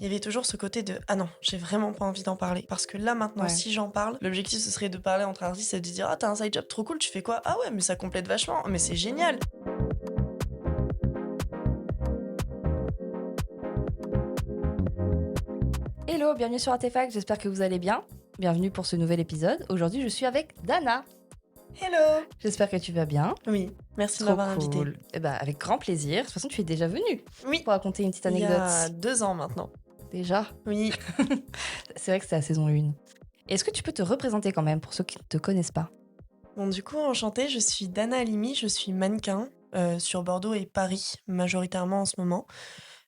il y avait toujours ce côté de: «Ah non, j'ai vraiment pas envie d'en parler». Parce que là, maintenant, Ouais. si j'en parle, l'objectif, ce serait de parler entre artistes et de dire: «Ah, t'as un side job trop cool, tu fais quoi? Ah ouais, mais ça complète vachement, mais c'est génial!» Hello, bienvenue sur Artefact, j'espère que vous allez bien. Bienvenue pour ce nouvel épisode. Aujourd'hui, je suis avec Dana. Hello! J'espère que tu vas bien. Oui, merci de Trop m'avoir invitée. cool. Eh ben, avec grand plaisir. De toute façon, tu es déjà venue Oui, pour raconter une petite il y anecdote. a 2 ans maintenant. Déjà. Oui. C'est vrai que c'est la saison 1. Est-ce que tu peux te représenter quand même pour ceux qui ne te connaissent pas? Bon, du coup, enchantée, je suis Dana Halimi, je suis mannequin, sur Bordeaux et Paris, majoritairement en ce moment.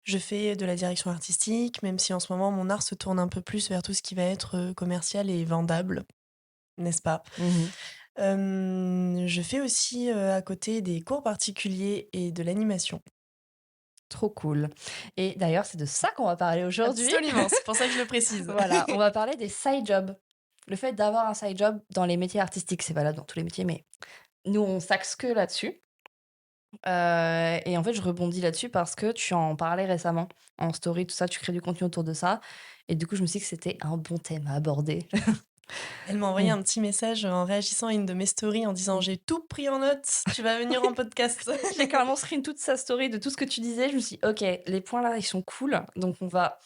Je fais de la direction artistique, même si en ce moment mon art se tourne un peu plus vers tout ce qui va être, commercial et vendable, n'est-ce pas? Mhm. Je fais aussi, à côté des cours particuliers et de l'animation. Trop cool. Et d'ailleurs, c'est de ça qu'on va parler aujourd'hui. Absolument, c'est pour ça que je le précise. Voilà, on va parler des side jobs. Le fait d'avoir un side job dans les métiers artistiques, c'est valable dans tous les métiers, mais nous, on s'axe que là-dessus. Et en fait, je rebondis là-dessus parce que tu en parlais récemment en story, tout ça, tu crées du contenu autour de ça. Et du coup, je me suis dit que c'était un bon thème à aborder. Elle m'a envoyé Mmh. un petit message en réagissant à une de mes stories en disant: Mmh. «J'ai tout pris en note, tu vas venir en podcast». J'ai carrément screen toute sa story de tout ce que tu disais. Je me suis dit: «OK, les points là, ils sont cool, donc on va»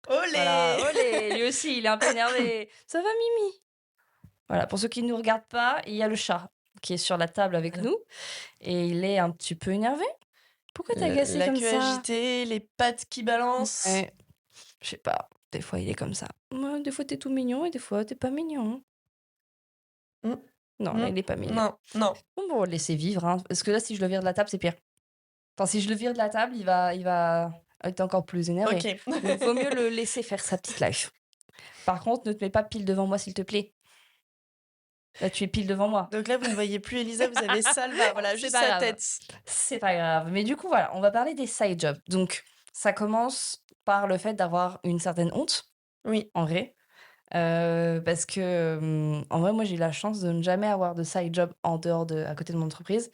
voilà, Olé! olé! Lui aussi, il est un peu énervé. «Ça va Mimi?» Voilà, pour ceux qui ne nous regardent pas, il y a le chat qui est sur la table avec Voilà. nous et il est un petit peu énervé. «Pourquoi tu agacé La comme queue ça?» agitée, les pattes qui balancent. Ouais, je sais pas, des fois il est comme ça. «Ouais, des fois tu tout mignon et des fois tu pas mignon». Mmh. Non, là, Mmh. il est pas mignon. Non, non. Bon, bon, on va le laisser vivre, hein, parce que là, si je le vire de la table, c'est pire. Enfin, si je le vire de la table, il va être encore plus énervé. OK. Donc vaut mieux le laisser faire sa petite life. Par contre, ne te mets pas pile devant moi, s'il te plaît. Là, tu es pile devant moi. Donc là, vous ne voyez plus Elisa, vous avez Salva, voilà, C'est juste pas sa grave. tête. C'est pas grave. Mais du coup, voilà, on va parler des side jobs. Donc, ça commence par le fait d'avoir une certaine honte, Oui, en vrai. Parce que, en vrai, moi, j'ai eu la chance de ne jamais avoir de side job en dehors de à côté de mon entreprise,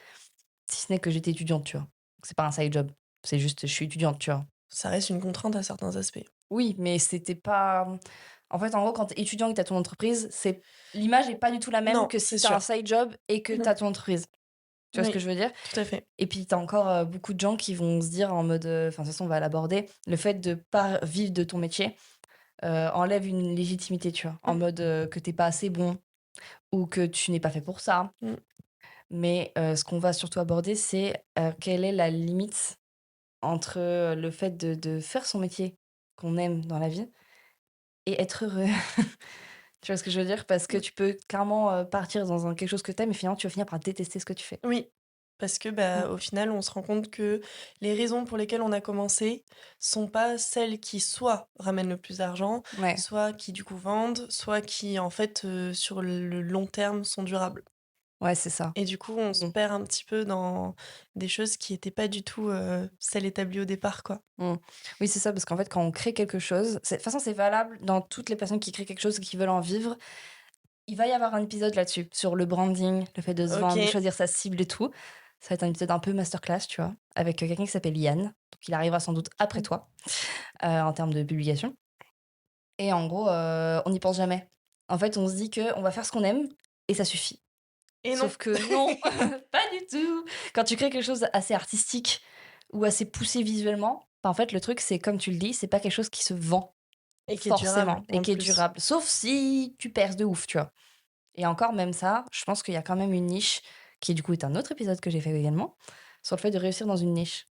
si ce n'est que j'étais étudiante, tu vois? C'est pas un side job, c'est juste je suis étudiante, tu vois? ça reste une contrainte à certains aspects. Oui, mais c'était pas, en fait, en gros, quand tu es étudiant et que tu as ton entreprise, c'est l'image est pas du tout la même Non, que c'est si tu as un sûr. side job et que tu as ton entreprise. Tu vois ce que Oui, je veux dire? tout à fait. Et puis tu as encore, beaucoup de gens qui vont se dire en mode, enfin, de toute façon, on va l'aborder, le fait de pas vivre de ton métier, enlève une légitimité, tu vois? En Mmh, mode, que tu pas assez bon ou que tu n'es pas fait pour ça. mmh. Mais ce qu'on va surtout aborder, c'est, quelle est la limite entre, le fait de faire son métier qu'on aime dans la vie et être heureux. Tu vois ce que je veux dire? Parce que Mmh. tu peux clairement, partir dans un quelque chose que tu aimes et finalement tu vas finir par détester ce que tu fais. Oui, parce que, Mmh. bah, au final, on se rend compte que les raisons pour lesquelles on a commencé sont pas celles qui soit ramènent le plus d'argent, Ouais. soit qui, du coup, vendent, soit qui, en fait, sur le long terme, sont durables. Ouais, c'est ça. Et du coup, on se Mmh. perd un petit peu dans des choses qui étaient pas du tout, celles établies au départ, quoi. Mmh. Oui, c'est ça, parce qu'en fait, quand on crée quelque chose, c'est de toute façon, c'est valable dans toutes les personnes qui créent quelque chose et qui veulent en vivre. Il va y avoir un épisode là-dessus, sur le branding, le fait de se vendre, de OK. choisir sa cible et tout. Ça va être un épisode un peu masterclass, tu vois? Avec, quelqu'un qui s'appelle Yann, donc il arrivera sans doute après Mmh. toi, en termes de publication et en gros, on n'y pense jamais. En fait, on se dit qu'on va faire ce qu'on aime et ça suffit. Et non. Sauf que non, pas du tout! Quand tu crées quelque chose d'assez artistique ou assez poussé visuellement, bah, en fait, le truc, c'est comme tu le dis, c'est pas quelque chose qui se vend Et qui est durable, forcément et en qui est plus. durable. Sauf si tu perces de ouf, tu vois? Et encore même ça, je pense qu'il y a quand même une niche qui du coup est un autre épisode que j'ai fait également, sur le fait de réussir dans une niche,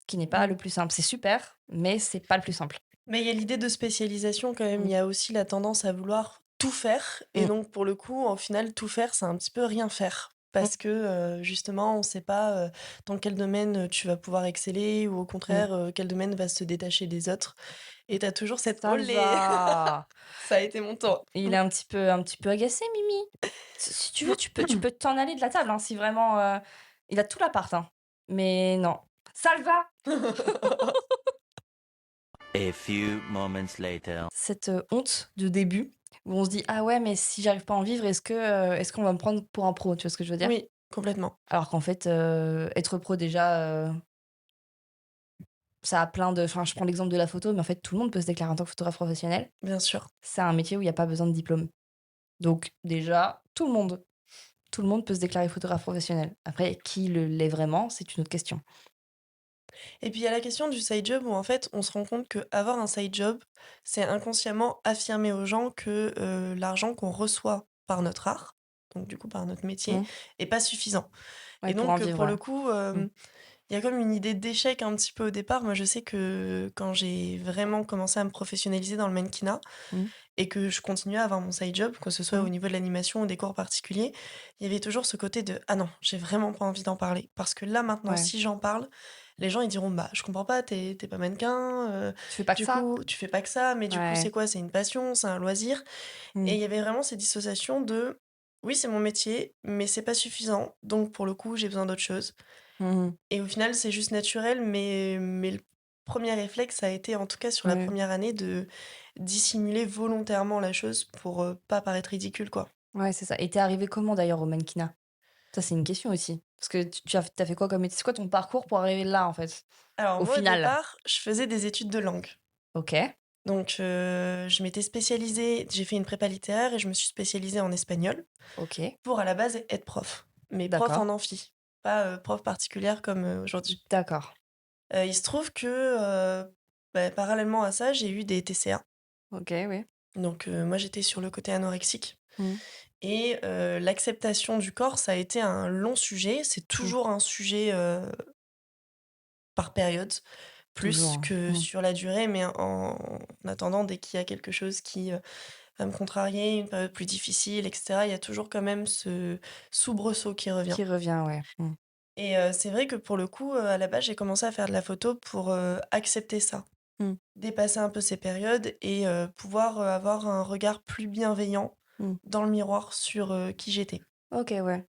qui n'est pas Mmh. le plus simple. C'est super, mais c'est pas le plus simple. Mais il y a l'idée de spécialisation quand même. Mmh. Il y a aussi la tendance à vouloir tout faire et Mmh. donc pour le coup, au final, tout faire, c'est un petit peu rien faire. Mmh. Parce que, justement, on sait pas, dans quel domaine, tu vas pouvoir exceller ou au Mmh. contraire, quel domaine va se détacher des autres et tu as toujours cette: Ça le «Olé! va! Ça a été mon tour». Il est un petit peu agacé Mimi. Si tu veux, tu peux t'en aller de la table, hein, si vraiment, il a tout l'appart, hein. Mais non. Ça le va! A few moments later. Cette, honte de début où on se dit: «Ah ouais, mais si j'arrive pas à en vivre, est-ce qu'on va me prendre pour un pro?» Tu vois ce que je veux dire? Oui, complètement. Alors qu'en fait, être pro déjà, ça a plein de. Enfin, je prends l'exemple de la photo, mais en fait, tout le monde peut se déclarer en tant que photographe professionnel. Bien sûr. C'est un métier où il n'y a pas besoin de diplôme. Donc, déjà, tout le monde peut se déclarer photographe professionnel. Après, qui l'est vraiment, c'est une autre question. Et puis il y a la question du side job où en fait on se rend compte qu'avoir un side job, c'est inconsciemment affirmer aux gens que l'argent qu'on reçoit par notre art, donc du coup par notre métier, Mmh. est pas suffisant. Ouais, Et pour en donc vivre, pour ouais. le coup, Mmh. il y a comme une idée d'échec un petit peu au départ. Moi je sais que quand j'ai vraiment commencé à me professionnaliser dans le mannequinat Mmh. et que je continuais à avoir mon side job, que ce soit au Mmh. niveau de l'animation ou des cours particuliers, il y avait toujours ce côté de ah non, j'ai vraiment pas envie d'en parler. Parce que là maintenant, Ouais. si j'en parle, les gens ils diront bah je comprends pas, t'es pas mannequin, Tu fais pas que du ça? coup tu fais pas que ça, mais du coup c'est Ouais. quoi? C'est une passion, c'est un loisir. Et Mmh. il y avait vraiment cette dissociation de oui c'est mon métier, mais c'est pas suffisant, donc pour le coup j'ai besoin d'autre chose. Mmh. Et au final c'est juste naturel, mais le premier réflexe a été en tout cas sur la Ouais. première année de dissimuler volontairement la chose pour pas paraître ridicule quoi. Ouais, c'est ça. Et tu arrivé comment d'ailleurs au mannequinat? Ça, c'est une question aussi. Parce que tu as fait quoi comme métier? C'est quoi ton parcours pour arriver là, en fait? Alors Au moi, au final? départ, je faisais des études de langue. OK, Donc je m'étais spécialisée j'ai fait une prépa littéraire et je me suis spécialisée en espagnol OK, pour, à la base, être prof. Mais prof d'accord, en amphi, pas, prof particulière comme, aujourd'hui. d'accord. Il se trouve que, parallèlement à ça, j'ai eu des TCA. OK, oui. Donc moi, j'étais sur le côté anorexique Mmh. et l'acceptation du corps, ça a été un long sujet. C'est Mmh. toujours un sujet, par période. Toujours, Plus hein. que Mmh. sur la durée, mais en attendant, dès qu'il y a quelque chose qui, va me contrarier, une période plus difficile et cetera, il y a toujours quand même ce soubresaut qui revient Qui revient, ouais. Mmh. et c'est vrai que pour le coup, à la base, j'ai commencé à faire de la photo pour, accepter ça, Mmh. dépasser un peu ces périodes et pouvoir, avoir un regard plus bienveillant Mmh. dans le miroir sur, qui j'étais OK, ouais.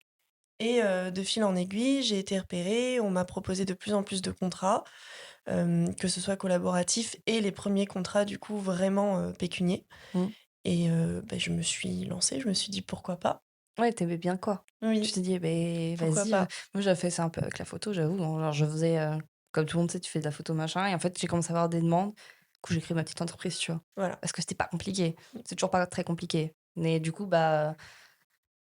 et de fil en aiguille, j'ai été repérée, on m'a proposé de plus en plus de contrats. Que ce soit collaboratif et les premiers contrats du coup vraiment, pécuniers Mmh. et je me suis lancée, je me suis dit: «Pourquoi pas?» Ouais, tu bien quoi? Tu Oui, t'es dit: «Eh beh, pourquoi vas-y», pas? moi j'avais fait ça un peu avec la photo, j'avoue, hein. Genre je faisais, comme tout le monde, tu sais, tu fais de la photo machin et en fait, j'ai commencé à avoir des demandes. Du coup, j'ai créé ma petite entreprise, tu vois? Voilà. Parce que c'était pas compliqué. Mmh. C'est toujours pas très compliqué. Mais du coup, bah,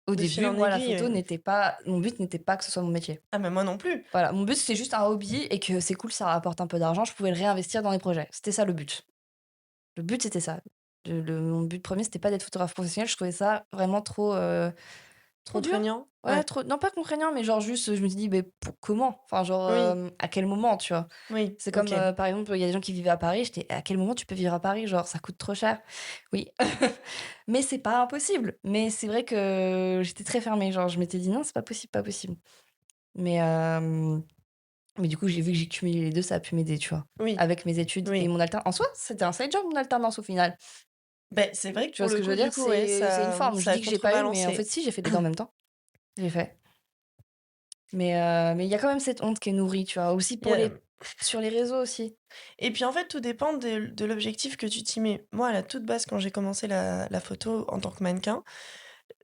au De fil début, en moi, la aiguille, photo n'était pas mon but n'était pas que ce soit mon métier. ah mais moi non plus. Voilà, mon but, c'était juste un hobby et que c'est cool, ça rapporte un peu d'argent, je pouvais le réinvestir dans les projets. C'était ça le but. Le but, c'était ça. Mon but premier c'était pas d'être photographe professionnel, je trouvais ça vraiment trop, trop dur. Contraignant? Ouais, Ouais. trop non pas contraignant, mais genre juste, je me suis dit: «Beh, pour comment?» Enfin genre, Oui, à quel moment, tu vois? oui, C'est comme, OK. par exemple, il y a des gens qui vivaient à Paris, j'étais: «À quel moment tu peux vivre à Paris? Genre ça coûte trop cher». Oui, mais c'est pas impossible. Mais c'est vrai que j'étais très fermée, genre je m'étais dit: «Non, c'est pas possible, pas possible». Mais mais du coup, j'ai vu que j'ai cumulé les 2 ça a pu m'aider, tu vois? Oui, Avec mes études et oui. mon alternance. En soi, c'était un side job, mon alternance, au final. Beh, c'est vrai que Tu vois pour ce le que je coup, veux du dire? coup, ouais, C'est une forme. Je ça a dis que j'ai pas eu, mais en fait, contrebalancé. si, j'ai fait les 2 en même temps. J'ai fait. Mais il y a quand même cette honte qui est nourrie, tu vois? Aussi Il y pour a les sur les réseaux aussi. et puis en fait, tout dépend de l'objectif que tu t'y mets. Moi, à la toute base, quand j'ai commencé la photo en tant que mannequin,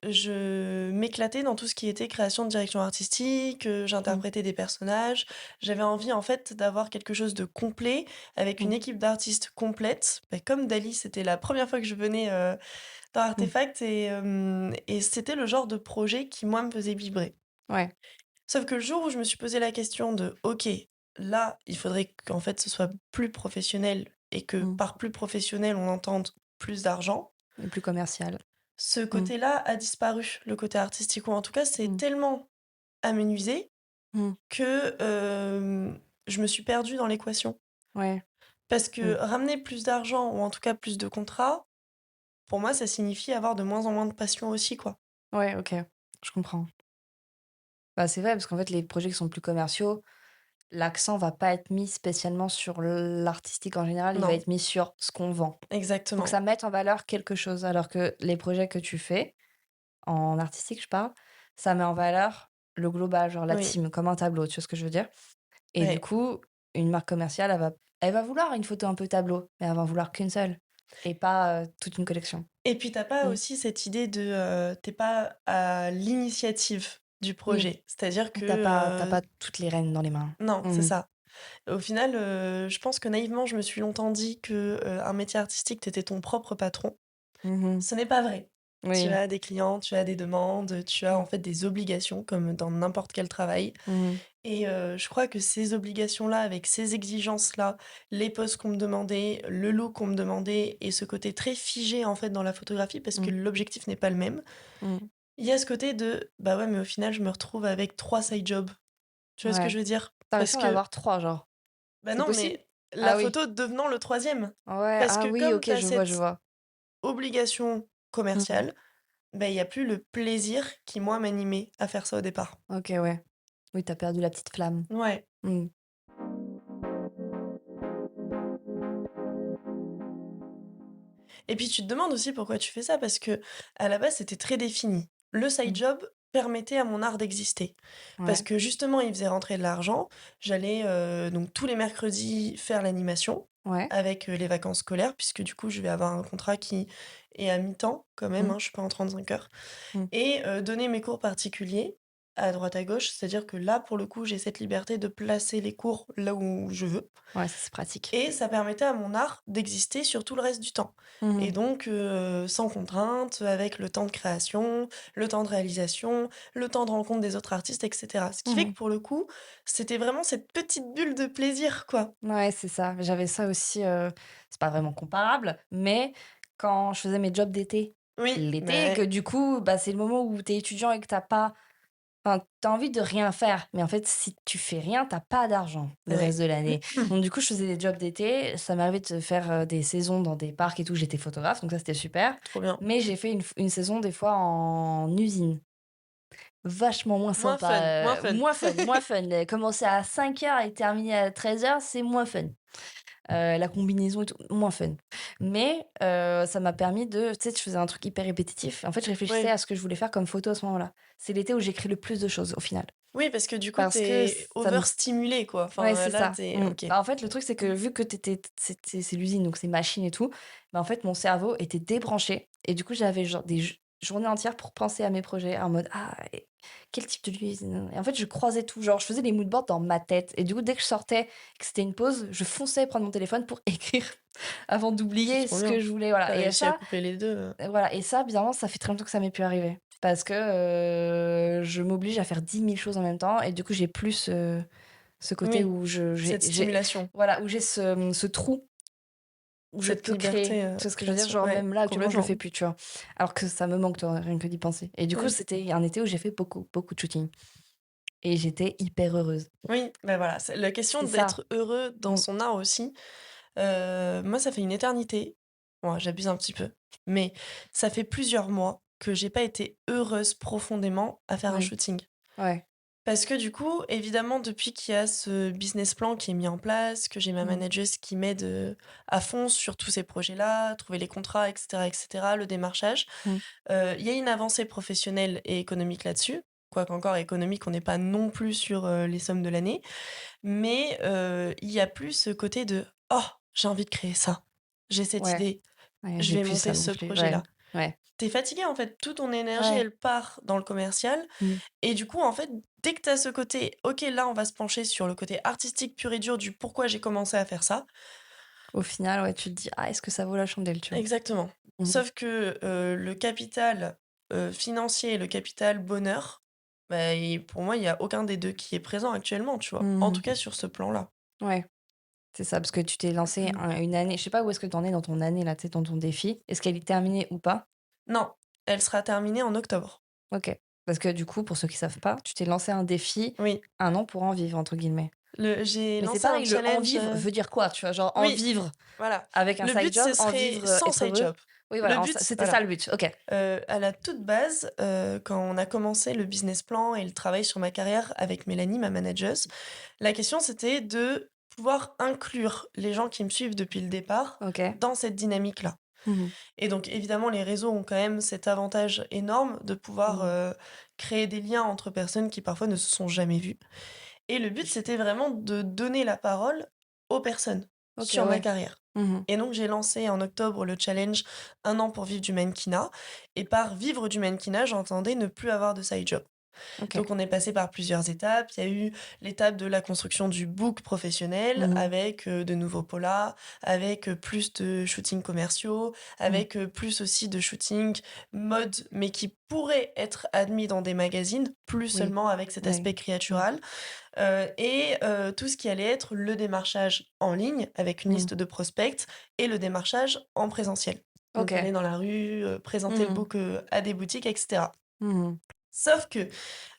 je m'éclatais dans tout ce qui était création de direction artistique, Mmh. j'interprétais des personnages. J'avais envie, en fait, d'avoir quelque chose de complet avec une Mmh. équipe d'artistes complète. Bah, comme Dali, c'était la première fois que je venais, dans Mmh. Artefact et c'était le genre de projet qui, moi, me faisait vibrer. Ouais. Sauf que le jour où je me suis posé la question de: «OK, là, il faudrait qu'en fait, ce soit plus professionnel et que Mmh. par plus professionnel, on entende plus d'argent», Et plus commercial. ce Mmh. côté-là a disparu, le côté artistique ou en tout cas, c'est Mmh. tellement amenuisé Mmh. que, je me suis perdue dans l'équation. Ouais. Parce Mmh. que ramener plus d'argent ou en tout cas plus de contrats, pour moi, ça signifie avoir de moins en moins de passion aussi, quoi. Ouais, OK. Je comprends. Bah, c'est vrai parce qu'en fait, les projets qui sont plus commerciaux, l'accent va pas être mis spécialement sur l'artistique en général, il va Non, être mis sur ce qu'on vend. Faut que exactement. ça mette en valeur quelque chose, alors que les projets que tu fais, en artistique, je parle, ça met en valeur le global, genre la Oui, team, comme un tableau, tu vois ce que je veux dire? Et du ouais. coup, une marque commerciale, elle va vouloir une photo un peu tableau, mais elle va en vouloir qu'une seule et pas, toute une collection. Et puis t'as pas Mmh. aussi cette idée de, tu pas à l'initiative du Oui, projet. C'est-à-dire que, t'as pas toutes les rênes dans les mains. non, c'est Mmh. ça. Au final, je pense que naïvement, je me suis longtemps dit que, un métier artistique, tu étais ton propre patron. Mmh. Ce n'est pas vrai. Tu Oui. as des clients, tu as des demandes, tu as Mmh. en fait des obligations comme dans n'importe quel travail Mmh. et je crois que ces obligations-là, avec ces exigences-là, les poses qu'on me demandait, le look qu'on me demandait et ce côté très figé en fait dans la photographie parce que Mmh. l'objectif n'est pas le même. Mmh. Il y a ce côté de: «Bah ouais, mais au final, je me retrouve avec 3 side jobs». Tu vois ce que Ouais. je veux dire? Tu réussi Parce à en que avoir 3 genre? bah C'est non, possible? mais la Ah oui. photo devenant le troisième. Ouais, Parce ah que oui, comme OK, tu as je vois, je cette vois. obligation Mmh. commerciale, bah, il y a plus le plaisir qui, moi, m'animait à faire ça au départ. OK, ouais. Oui, tu as perdu la petite flamme. Ouais. Mmh. Et puis tu te demandes aussi pourquoi tu fais ça, parce que à la base, c'était très défini. Le side Mmh. job permettait à mon art d'exister. Parce Ouais. que justement, il faisait rentrer de l'argent. J'allais donc tous les mercredis faire l'animation Ouais. avec les vacances scolaires, puisque du coup, je vais avoir un contrat qui est à mi-temps quand même, Mmh. hein, je suis pas en 35 heures. Mmh. Et donner mes cours particuliers à droite à gauche, c'est-à-dire que là, pour le coup, j'ai cette liberté de placer les cours là où je veux. Ouais, ça c'est pratique. Et ça permettait à mon art d'exister sur tout le reste du temps. Mmh Et mh. donc, sans contrainte, avec le temps de création, le temps de réalisation, le temps de rencontre des autres artistes, et cetera. Ce qui fait que Mmh. pour le coup, c'était vraiment cette petite bulle de plaisir, quoi. Ouais, c'est ça. J'avais ça aussi, c'est pas vraiment comparable, mais quand je faisais mes jobs d'été, Oui, l'été, et que mais du coup, bah, c'est le moment où tu es étudiant et que tu as pas enfin, tu as envie de rien faire, mais en fait, si tu fais rien, tu as pas d'argent le ouais. reste de l'année. Donc du coup, je faisais des jobs d'été, ça m'arrivait de faire, des saisons dans des parcs et tout, j'étais photographe, donc ça, c'était super. Trop bien. Mais j'ai fait une saison des fois en usine. Vachement moins Moins fun, moins sympa, fun. moins fun, commencer à 5 heures et terminer à 13 heures, c'est moins fun. La combinaison et tout, moins fun. Mais ça m'a permis de tu sais, je faisais un truc hyper répétitif. En fait, je réfléchissais Oui. à ce que je voulais faire comme photo à ce moment-là. C'est l'été où j'écris le plus de choses, au final. Oui, parce que du coup, Parce que t'es ça me overstimulé, quoi. ouais, Enfin, c'est là, ça. t'es Mmh. OK. Bah, en fait, le truc, c'est que vu que c'est l'usine, donc c'est machine et tout, bah, en fait, mon cerveau était débranché et du coup, j'avais genre des journées entières pour penser à mes projets en mode: «Ah et quel type de l'usine?» Et en fait, je croisais tout. Genre, je faisais les mood boards dans ma tête et du coup, dès que je sortais, que c'était une pause, je fonçais prendre mon téléphone pour écrire avant C'est d'oublier trop ce que bien. je voulais, Tu voilà. Et réussi à ça, couper les 2. voilà, et ça, bizarrement, ça fait très longtemps que ça m'est plus arrivé parce que, je m'oblige à faire 10 000 choses en même temps et du coup, j'ai plus ce côté Oui, où cette j'ai stimulation, voilà, où j'ai ce trou où je cette peux créer. liberté, Tu vois ce que je veux dire? création. Genre Ouais, même là, actuellement, je le fais complètement. plus, tu vois? Alors que ça me manque, tu vois? Rien que d'y penser et du coup, Mmh. c'était un été où j'ai fait beaucoup, beaucoup de shooting et j'étais hyper heureuse. Oui, bah, voilà, c'est la question C'est ça. d'être heureux dans Mmh. son art aussi. Moi, ça fait une éternité, bon, j'abuse un petit peu, mais ça fait plusieurs mois que j'ai pas été heureuse profondément à faire un Oui. shooting. Ouais. Parce que du coup, évidemment, depuis qu'il y a ce business plan qui est mis en place, que j'ai ma Mmh. manageuse qui m'aide, à fond sur tous ces projets-là, trouver les contrats et cetera, le démarchage, Mmh. il y a une avancée professionnelle et économique là-dessus. Quoiqu'encore économique, on n'est pas non plus sur, les sommes de l'année. Mais, il y a plus ce côté de: «Oh, j'ai envie de créer ça. J'ai cette Ouais. idée. Ouais, Je j'ai vais plus monter ça non ce plus. Ouais. projet-là». Ouais. T'es fatigué en fait, toute ton énergie, Ouais. elle part dans le commercial Mmh. et du coup, en fait, dès que tu as ce côté: «OK, là, on va se pencher sur le côté artistique pur et dur du pourquoi j'ai commencé à faire ça». Au final, ouais, tu te dis: «Ah, est-ce que ça vaut la chandelle?» tu vois? Exactement. Mmh. Sauf que, le capital, financier et le capital bonheur, bah, et pour moi, il y a aucun des 2 qui est présent actuellement, tu vois? En tout Mmh. cas sur ce plan-là. Ouais. C'est ça, parce que tu t'es lancé une année je sais pas où est-ce que tu en es dans ton année là, tu sais, dans ton défi. Est-ce qu'elle est terminée ou pas? Non, elle sera terminée en octobre. OK. Parce que du coup, pour ceux qui savent pas, tu t'es lancé un défi, Oui, 1 an pour en vivre entre guillemets. j'ai Mais c'est lancé un pareil, le «en challenge, vivre» veut dire quoi? Tu vois? Genre en oui, vivre voilà. avec un Le but, side ce job, en serait vivre, sans être side heureux? job. Oui Le voilà, but c'était ça voilà, le but. OK. à la toute base, quand on a commencé le business plan et le travail sur ma carrière avec Mélanie, ma manageuse, la question, c'était de pouvoir inclure les gens qui me suivent depuis le départ OK. dans cette dynamique-là. Mmh mh. Et donc évidemment, les réseaux ont quand même cet avantage énorme de pouvoir, Mmh. créer des liens entre personnes qui parfois ne se sont jamais vues. Et le but, c'était vraiment de donner la parole aux personnes OK, sur ma ouais. carrière. Mmh mh. Et donc j'ai lancé en octobre le challenge 1 an pour vivre du mannequinat et par vivre du mannequinat, j'entendais ne plus avoir de side job. OK. Donc on est passé par plusieurs étapes. Il y a eu l'étape de la construction du book professionnel Mmh. avec de nouveaux polas, avec plus de shootings commerciaux, Mmh. avec plus aussi de shootings mode, mais qui pourraient être admis dans des magazines, plus Oui, seulement avec cet oui. aspect Mmh. créatural. Tout ce qui allait être le démarchage en ligne avec une Mmh. liste de prospects et le démarchage en présentiel. Donc OK. aller dans la rue, présenter le Mmh. book, à des boutiques et cetera. Mmh. Sauf que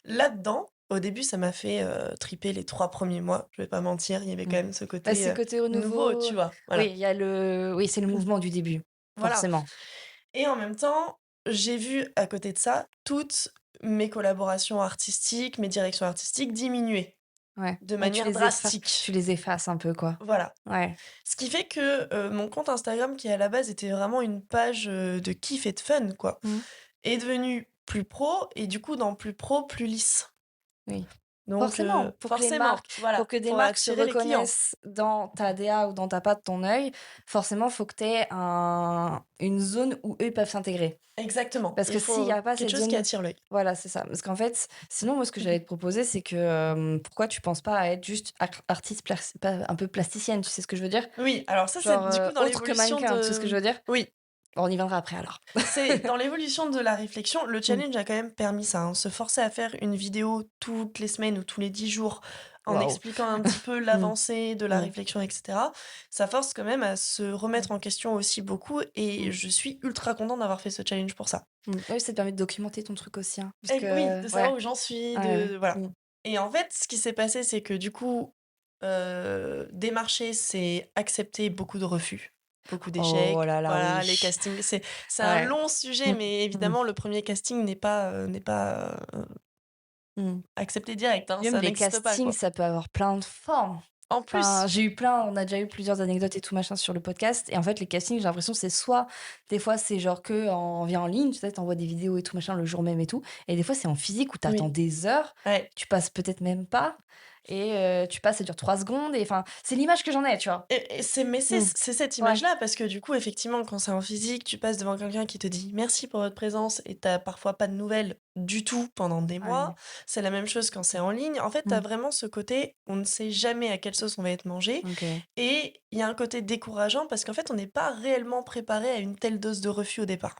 là-dedans, au début, ça m'a fait, triper les 3 premiers mois, je vais pas mentir. Il y avait Mmh. quand même ce Bah, côté, c'est côté nouveau, renouveau. tu vois? Oui, Voilà. il y a oui, c'est le mouvement du début, Voilà forcément. et en même temps, j'ai vu à côté de ça, toutes mes collaborations artistiques, mes directions artistiques diminuer Ouais. de Ouais, manière tu drastique. les effaces un peu, quoi. Voilà. Ouais. Ce qui fait que, mon compte Instagram qui à la base était vraiment une page, de kiff et de fun quoi, Mmh. est devenu plus pro et du coup dans plus pro, plus lisse. Oui. Donc Forcément, forcément, pour voilà, que des pour marques se attirer les clients. reconnaissent dans ta DA ou dans ta patte, ton œil, forcément, faut que tu aies une zone où eux peuvent s'intégrer. Exactement, Parce il que s'il y faut a pas quelque cette chose qui zone, attire l'œil. voilà, c'est ça. Parce qu'en fait, sinon, moi, ce que Mmh. j'allais te proposer, c'est que, pourquoi tu penses pas à être juste artiste pas un peu plasticienne, tu sais ce que je veux dire? Oui, alors ça, Genre, c'est du coup dans autre que l'évolution mannequin, tu sais ce que je de veux dire? oui, On y viendra après alors. c'est dans l'évolution de la réflexion, le Mmh. challenge a quand même permis ça, hein. Se forcer à faire une vidéo toutes les semaines ou tous les 10 jours en Waouh. expliquant un petit peu Mmh. l'avancée de la Mmh. réflexion et cetera, ça force quand même à se Mmh. remettre en question aussi beaucoup et Mmh. je suis ultra contente d'avoir fait ce challenge pour ça. Mmh. Oui, ça te permet de documenter ton truc aussi, hein, parce Et oui, que de ouais, savoir où j'en suis, ouais, ouais. de voilà. Mmh. Et en fait, ce qui s'est passé, c'est que du coup, démarcher, c'est accepter beaucoup de refus, beaucoup Oh d'échecs. là là, Voilà, oui. les castings, c'est un Ouais. long sujet, Mmh. mais Mmh. évidemment, le premier casting n'est pas, Mmh. accepté direct, hein, Puis même ça les n'existe pas, castings, quoi. ça peut avoir plein de formes. En Enfin, plus on a déjà eu plusieurs anecdotes et tout machin sur le podcast et en fait, les castings, j'ai l'impression, c'est soit des fois, c'est genre que on vient en ligne, tu sais, tu envoies des vidéos et tout machin le jour même et tout et des fois, c'est en physique où tu attends oui, des heures, ouais. tu passes peut-être même pas et tu passes, ça dure 3 secondes et enfin, c'est l'image que j'en ai, tu vois? Et c'est Mmh. c'est cette Ouais. image-là parce que du coup, effectivement, quand c'est en physique, tu passes devant quelqu'un qui te dit: «Merci pour votre présence» et tu parfois pas de nouvelles du tout pendant des mois. Ouais. C'est la même chose quand c'est en ligne. En fait, tu as Mmh. vraiment ce côté, on ne sait jamais à quelle sauce on va être mangé OK. et il y a un côté décourageant parce qu'en fait, on n'est pas réellement préparé à une telle dose de refus au départ.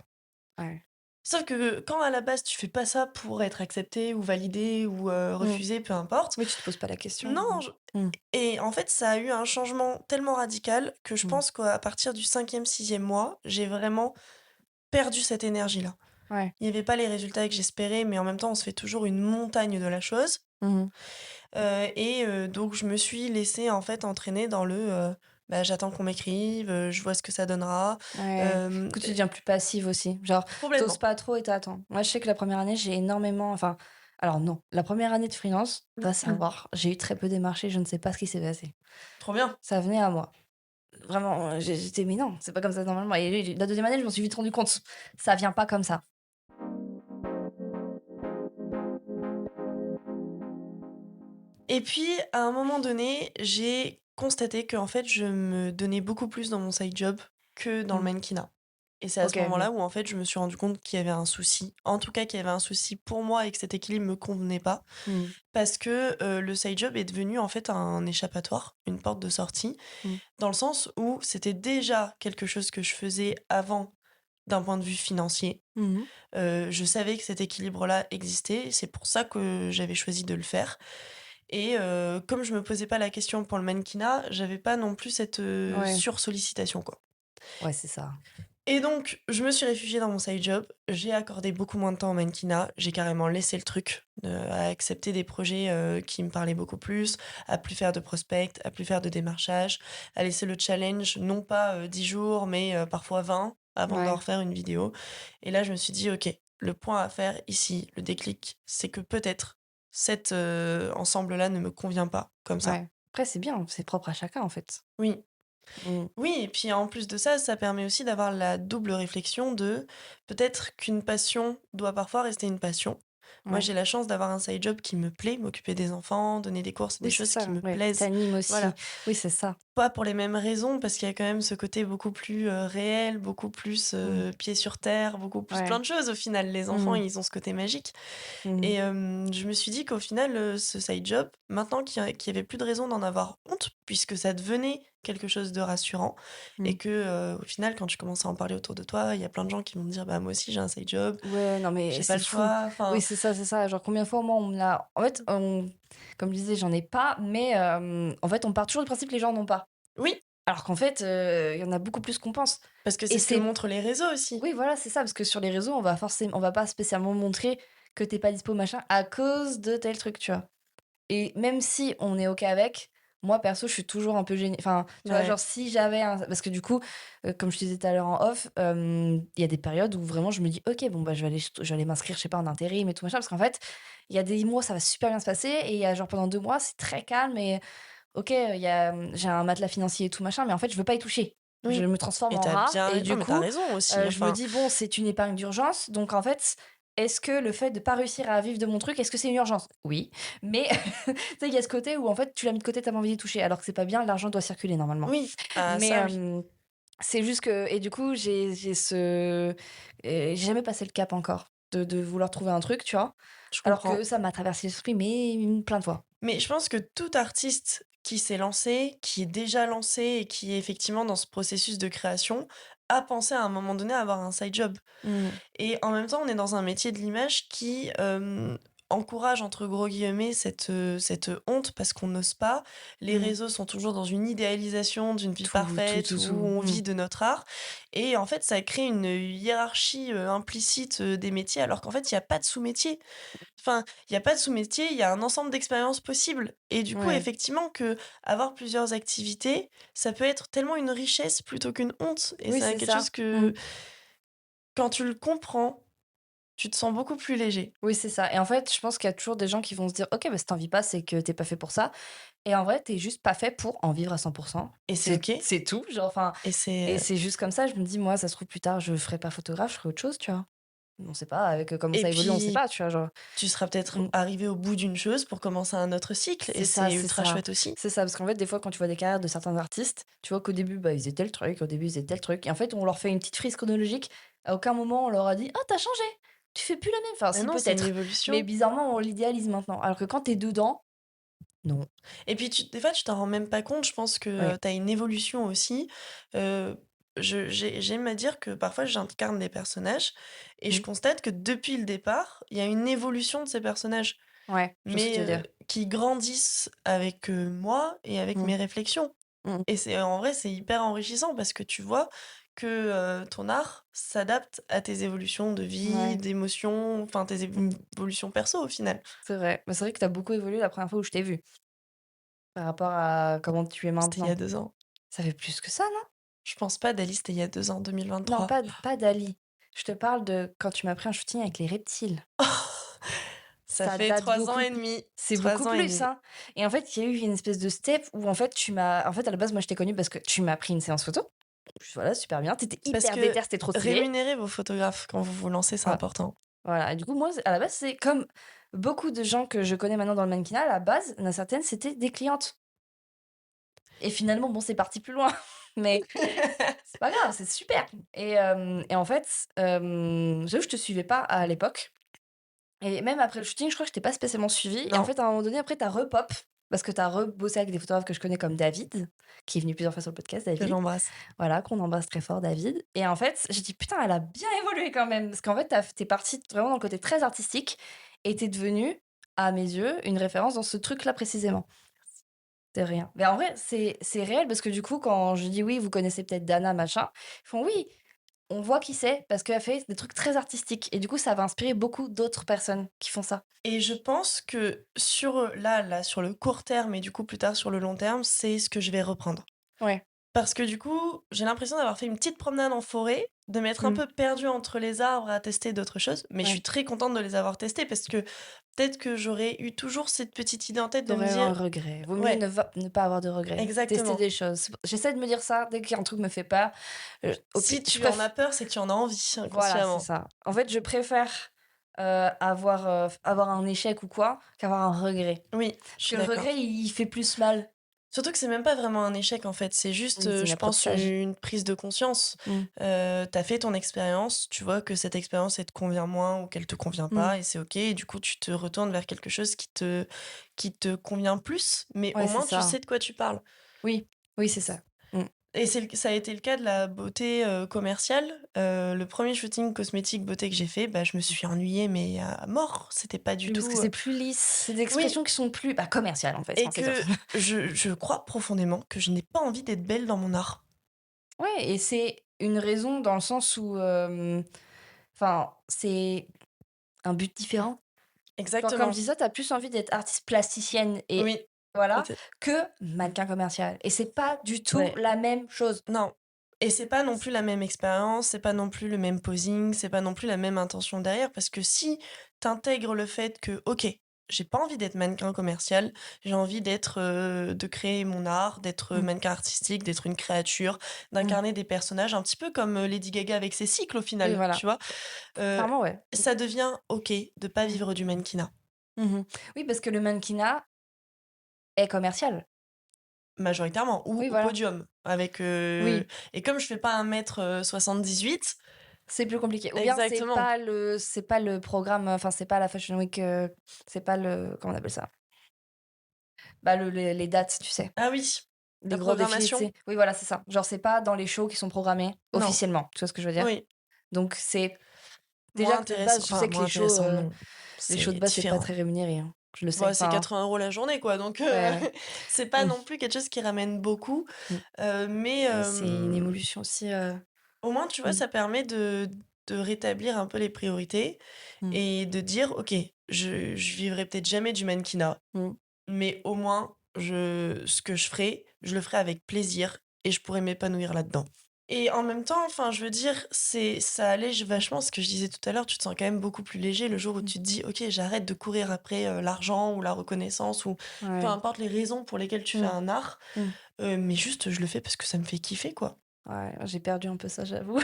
Ouais. Sauf que quand à la base, tu fais pas ça pour être accepté ou validé ou Mmh. refusé, peu importe, Oui, tu te poses pas la question. non, Mmh. et en fait, ça a eu un changement tellement radical que je Mmh. pense qu'à partir du 5e, 6e mois, j'ai vraiment perdu cette énergie-là. Ouais. Il y avait pas les résultats que j'espérais, mais en même temps, on se fait toujours une montagne de la chose. Mmh. Donc je me suis laissée, en fait, entraîner dans bah, j'attends qu'on m'écrive, je vois ce que ça donnera. Ouais. Hem, Du coup, tu deviens plus passif aussi. Genre, tu Complètement. pas trop et t'attends. Moi, je sais que la première année, j'ai énormément enfin, alors non, la première année de freelance, va savoir, j'ai eu très peu démarché, je ne sais pas ce qui s'est passé. Trop bien. Ça venait à moi. Vraiment, j'étais: «Mais non, c'est pas comme ça normalement» et la deuxième année, je m'en suis vite rendu compte. Ça vient pas comme ça. Et puis, à un moment donné, j'ai constaté qu'en fait, je me donnais beaucoup plus dans mon side job que dans le Mmh. mannequinat. Et c'est à ce OK, moment-là oui. où, en fait, je me suis rendu compte qu'il y avait un souci. En tout cas, qu'il y avait un souci pour moi et que cet équilibre me convenait pas. Mmh. Parce que le side job est devenu, en fait, un échappatoire, une porte de sortie, Mmh. dans le sens où c'était déjà quelque chose que je faisais avant d'un point de vue financier. Mmh mh. Je savais que cet équilibre-là existait. C'est pour ça que j'avais choisi de le faire. Et comme je me posais pas la question pour le mannequinat, j'avais pas non plus cette, Ouais. sursollicitation, quoi. Ouais, c'est ça. Et donc je me suis réfugiée dans mon side job, j'ai accordé beaucoup moins de temps au mannequinat, j'ai carrément laissé le truc, à accepter des projets, qui me parlaient beaucoup plus, à plus faire de prospect, à plus faire de démarchage, à laisser le challenge non pas, 10 jours, mais parfois 20 avant d'en Ouais. refaire une vidéo. Et là je me suis dit: «OK, le point à faire ici, le déclic, c'est que peut-être cet, ensemble-là ne me convient pas comme ça». Ouais. Après, c'est bien, c'est propre à chacun, en fait. Oui. Mmh. Oui, et puis en plus de ça, ça permet aussi d'avoir la double réflexion de peut-être qu'une passion doit parfois rester une passion, Moi, Ouais. j'ai la chance d'avoir un side job qui me plaît, m'occuper des enfants, donner des cours, c'est des Oui, c'est choses qui ça, me ouais, qui plaisent. t'anime aussi. Voilà. Oui, c'est ça. Pas pour les mêmes raisons, parce qu'il y a quand même ce côté beaucoup plus, réel, beaucoup plus, Mmh. pied sur terre, beaucoup plus plein Ouais. de choses au final. Les enfants, Mmh. ils ont ce côté magique Mmh. et je me suis dit qu'au final, ce side job, maintenant qu'il y avait plus de raison d'en avoir honte, puisque ça devenait quelque chose de rassurant Mmh. et que, au final, quand tu commences à en parler autour de toi, il y a plein de gens qui vont te dire: «Bah, moi aussi j'ai un side job, Ouais, non, mais j'ai pas c'est le fou. choix». Oui, Enfin, c'est ça. Genre, combien de fois, moi, on me l'a en fait, comme je disais, j'en ai pas, mais en fait, on part toujours du principe que les gens n'ont pas. oui, Alors qu'en fait, il y en a beaucoup plus qu'on pense parce que et c'est ce que c'est montrent les réseaux aussi. oui, voilà, c'est ça, parce que sur les réseaux, on va pas spécialement montrer que tu pas dispo, machin, à cause de tel truc, tu vois? Et même si on est OK avec, moi perso, je suis toujours un peu gênée. Enfin, tu vois, Ouais. genre si j'avais un parce que du coup, comme je te disais tout à l'heure en off, il y a des périodes où vraiment je me dis: «OK, bon, bah, je vais aller m'inscrire, je sais pas, en intérim et tout machin». Parce qu'en fait, il y a des mois, ça va super bien se passer et il y a genre pendant 2 mois, c'est très calme et OK, j'ai un matelas financier et tout machin, mais en fait, je veux pas y toucher. Je Oui me transforme et en t'as rat bien et rai non, du mais t'as coup, raison aussi, je me enfin, dis: «Bon, c'est une épargne d'urgence, donc en fait, est-ce que le fait de pas réussir à vivre de mon truc, est-ce que c'est une urgence? Oui, mais tu sais, il y a ce côté où en fait, tu l'as mis de côté, tu pas envie d'y toucher, alors que c'est pas bien, l'argent doit circuler normalement. oui, ah Mais ça oui, c'est juste que et du coup, j'ai jamais passé le cap encore de vouloir trouver un truc, tu vois? je Alors que comprends. ça m'a traversé l'esprit, mais plein de fois. Mais je pense que tout artiste qui s'est lancé, qui est déjà lancé et qui est effectivement dans ce processus de création, a pensé à un moment donné à avoir un side job. Mmh. Et en même temps, on est dans un métier de l'image qui, encourage entre gros guillemets cette honte parce qu'on n'ose pas. Les Mmh. réseaux sont toujours dans une idéalisation d'une vie parfaite où on Mmh. vit de notre art et en fait, ça crée une hiérarchie, implicite, des métiers alors qu'en fait, il y a pas de sous-métier. Enfin, il y a pas de sous-métier, il y a un ensemble d'expériences possibles et du coup, Ouais. effectivement, que avoir plusieurs activités, ça peut être tellement une richesse plutôt qu'une honte et Oui, c'est c'est quelque chose ça. Mmh. que quand tu le comprends, tu te sens beaucoup plus léger Oui, c'est ça et en fait, je pense qu'il y a toujours des gens qui vont se dire: «OK, bah, si tu vis pas, c'est que t'es pas fait pour ça» et en vrai, t'es juste pas fait pour en vivre à 100. et c'est OK C'est tout, genre, enfin et et c'est, c'est juste comme ça. Je me dis: «Moi, ça se trouve plus tard, je ferai pas photographe, je ferai autre chose», tu vois? On sait pas avec, comment et ça évolue, on sait puis pas, tu vois? Genre tu seras peut-être mmh, arrivé au bout d'une chose pour commencer un autre cycle et c'est c'est ultra ça. chouette aussi. C'est ça, parce qu'en fait, des fois, quand tu vois des carrières de certains artistes, tu vois qu'au début, bah, ils faisaient tel truc, au début, ils faisaient tel truc et en fait, on leur fait une petite frise chronologique. À aucun moment, on leur a dit: «Ah, tu changé, tu fais plus la même». Enfin, Mais si, non, c'est une peut-être, mais évolution bizarrement, on l'idéalise maintenant. Alors que quand t'es dedans, non. et puis des fois, tu t'en rends même pas compte. Je pense que, Ouais. tu as une évolution aussi. Heu, j'aime à dire que parfois j'incarne des personnages et je Mmh. constate que depuis le départ, il y a une évolution de ces personnages, Ouais, je vois ce que tu mais, veux dire. qui grandissent avec, moi et avec Mmh. mes réflexions. Mmh. Et c'est en vrai, c'est hyper enrichissant parce que tu vois que, ton art s'adapte à tes évolutions de vie, Ouais. d'émotions, enfin tes Mmh. évolutions perso au final. C'est vrai. Bah, c'est vrai que tu as beaucoup évolué la première fois où je t'ai vue, par rapport à comment tu es C'était il y a maintenant. 2 ans. Ça fait plus que ça, non? Je pense pas, Dali, c'était il y a 2 ans, Non, 2023. pas Dali. Je te parle de quand tu m'as pris un shooting avec les reptiles. Ça Ça fait date 3 ans beaucoup et demi, c'est beaucoup 3 ans et plus, demi. hein et en fait, il y a eu une espèce de step où en fait, à la base, moi, je t'ai connue parce que tu m'as pris une séance photo. Voilà, super bien. Tu étais Parce hyper que déter, c'était trop stylé. rémunérez vos photographes quand vous vous lancez, c'est Voilà. important. Voilà et du coup, moi, à la base, c'est comme beaucoup de gens que je connais maintenant dans le mannequinat, à la base, il y en a certaines, c'était des clientes et finalement, bon, c'est parti plus loin mais c'est pas grave, c'est super et en fait, j'avoue, je te suivais pas à l'époque et même après le shooting, je crois que je t'ai pas spécialement suivi et en Non, fait, à un moment donné, après, tu as repop parce que tu as rebossé avec des photographes que je connais comme David, qui est venu plusieurs fois sur le podcast, que David. j'embrasse. Voilà, qu'on embrasse très fort, David et en fait, j'ai dit: «Putain, elle a bien évolué quand même» parce qu'en fait, tu partie vraiment dans le côté très artistique et tu devenue, à mes yeux, une référence dans ce truc-là précisément. De rien. Mais en vrai, c'est réel parce que du coup, quand je dis: «Oui, vous connaissez peut-être Dana, machin», ils font: «Oui, on voit qui c'est parce qu'elle fait des trucs très artistiques» et du coup, ça va inspirer beaucoup d'autres personnes qui font ça. Et je pense que là, sur le court terme et du coup plus tard sur le long terme, c'est ce que je vais reprendre. Ouais. Parce que du coup, j'ai l'impression d'avoir fait une petite promenade en forêt, de m'être un Mmh. peu perdue entre les arbres à tester d'autres choses, mais je suis Ouais. très contente de les avoir testés parce que peut-être que j'aurais eu toujours cette petite idée en tête de me Tu un dire regret. Vaut mieux ouais, ne pas avoir de regrets. Tester exactement. des choses. J'essaie de me dire ça dès qu'un truc me fait peur, au pi Si je tu en as préf peur, c'est que tu en as envie voilà, c'est inconsciemment. ça. En fait, je préfère avoir un échec ou quoi, qu'avoir un regret. Oui, je Parce suis que le d'accord. regret, il fait plus mal. Surtout que c'est même pas vraiment un échec en fait, c'est juste, Oui, c'est un je pense apprentissage. une prise de conscience. Mmh. Tu fait ton expérience, tu vois que cette expérience, elle te convient moins ou qu'elle te convient Mmh. pas et c'est OK et du coup, tu te retournes vers quelque chose qui te convient plus, mais au Ouais, c'est moins tu ça. sais de quoi tu parles. Oui, oui, c'est ça. Mmh. Et ça a été le cas de la beauté, commerciale. Le premier shooting cosmétique beauté que j'ai fait, bah, je me suis ennuyée mais à mort. C'était pas du Oui, parce que tout, c'est plus lisse, c'est des oui expressions qui sont plus, bah, commerciales, en fait, et hein, c'est ça. que je crois profondément que je n'ai pas envie d'être belle dans mon art. Ouais et c'est une raison dans le sens où, enfin, c'est un but différent. Genre, quand je Exactement. dis ça, tu as plus envie d'être artiste plasticienne et Oui, voilà, peut-être. que mannequin commercial et c'est pas du tout Ouais. la même chose. Non et c'est pas non plus la même expérience, c'est pas non plus le même posing, c'est pas non plus la même intention derrière parce que si t'intègres le fait que: «OK, j'ai pas envie d'être mannequin commercial, j'ai envie de créer mon art, d'être, Mmh. mannequin artistique, d'être une créature, Mmh. d'incarner des personnages», un petit peu comme, Lady Gaga avec ses cycles au Oui, final, voilà. tu vois? Heu, Clairement, ouais. Ça devient OK de pas Mmh. vivre du mannequinat. Mmh. Oui, parce que le mannequinat est commercial. Majoritairement ou Oui, au voilà. podium avec, Oui, et comme je fais pas 1,78 m. c'est plus compliqué. Ou bien Exactement. c'est pas le programme, enfin, c'est pas la Fashion Week, c'est pas le comment on appelle ça? Bah, les dates, tu sais? Ah oui, Les la gros défilés, tu programmation? sais? Oui, voilà, c'est ça. Genre, c'est pas dans les shows qui sont programmés Non. officiellement, tu vois ce que je veux dire? Oui, Donc c'est moins déjà que de intéressant base, je enfin sais que moins intéressant non, les shows c'est de base, c'est pas différent. très rémunéré, hein. Je le sais, Bah, c'est enfin, 80 € la journée quoi donc ouais, ouais. c'est pas Mmh, non plus quelque chose qui ramène beaucoup, mmh. mais Mais c'est une évolution aussi, au moins tu vois mmh, ça permet de rétablir un peu les priorités mmh, et de dire: «OK, je vivrai peut-être jamais du mannequinat, mmh. mais au moins ce que je le ferai avec plaisir et je pourrai m'épanouir là-dedans». Et en même temps, enfin, je veux dire, ça allège vachement ce que je disais tout à l'heure, tu te sens quand même beaucoup plus léger le jour où Mmh. tu te dis: «OK, j'arrête de courir après, l'argent ou la reconnaissance ou peu Ouais. importe les raisons pour lesquelles tu fais Mmh, un art, mmh. mais juste je le fais parce que ça me fait kiffer, quoi». Ouais, j'ai perdu un peu ça, j'avoue.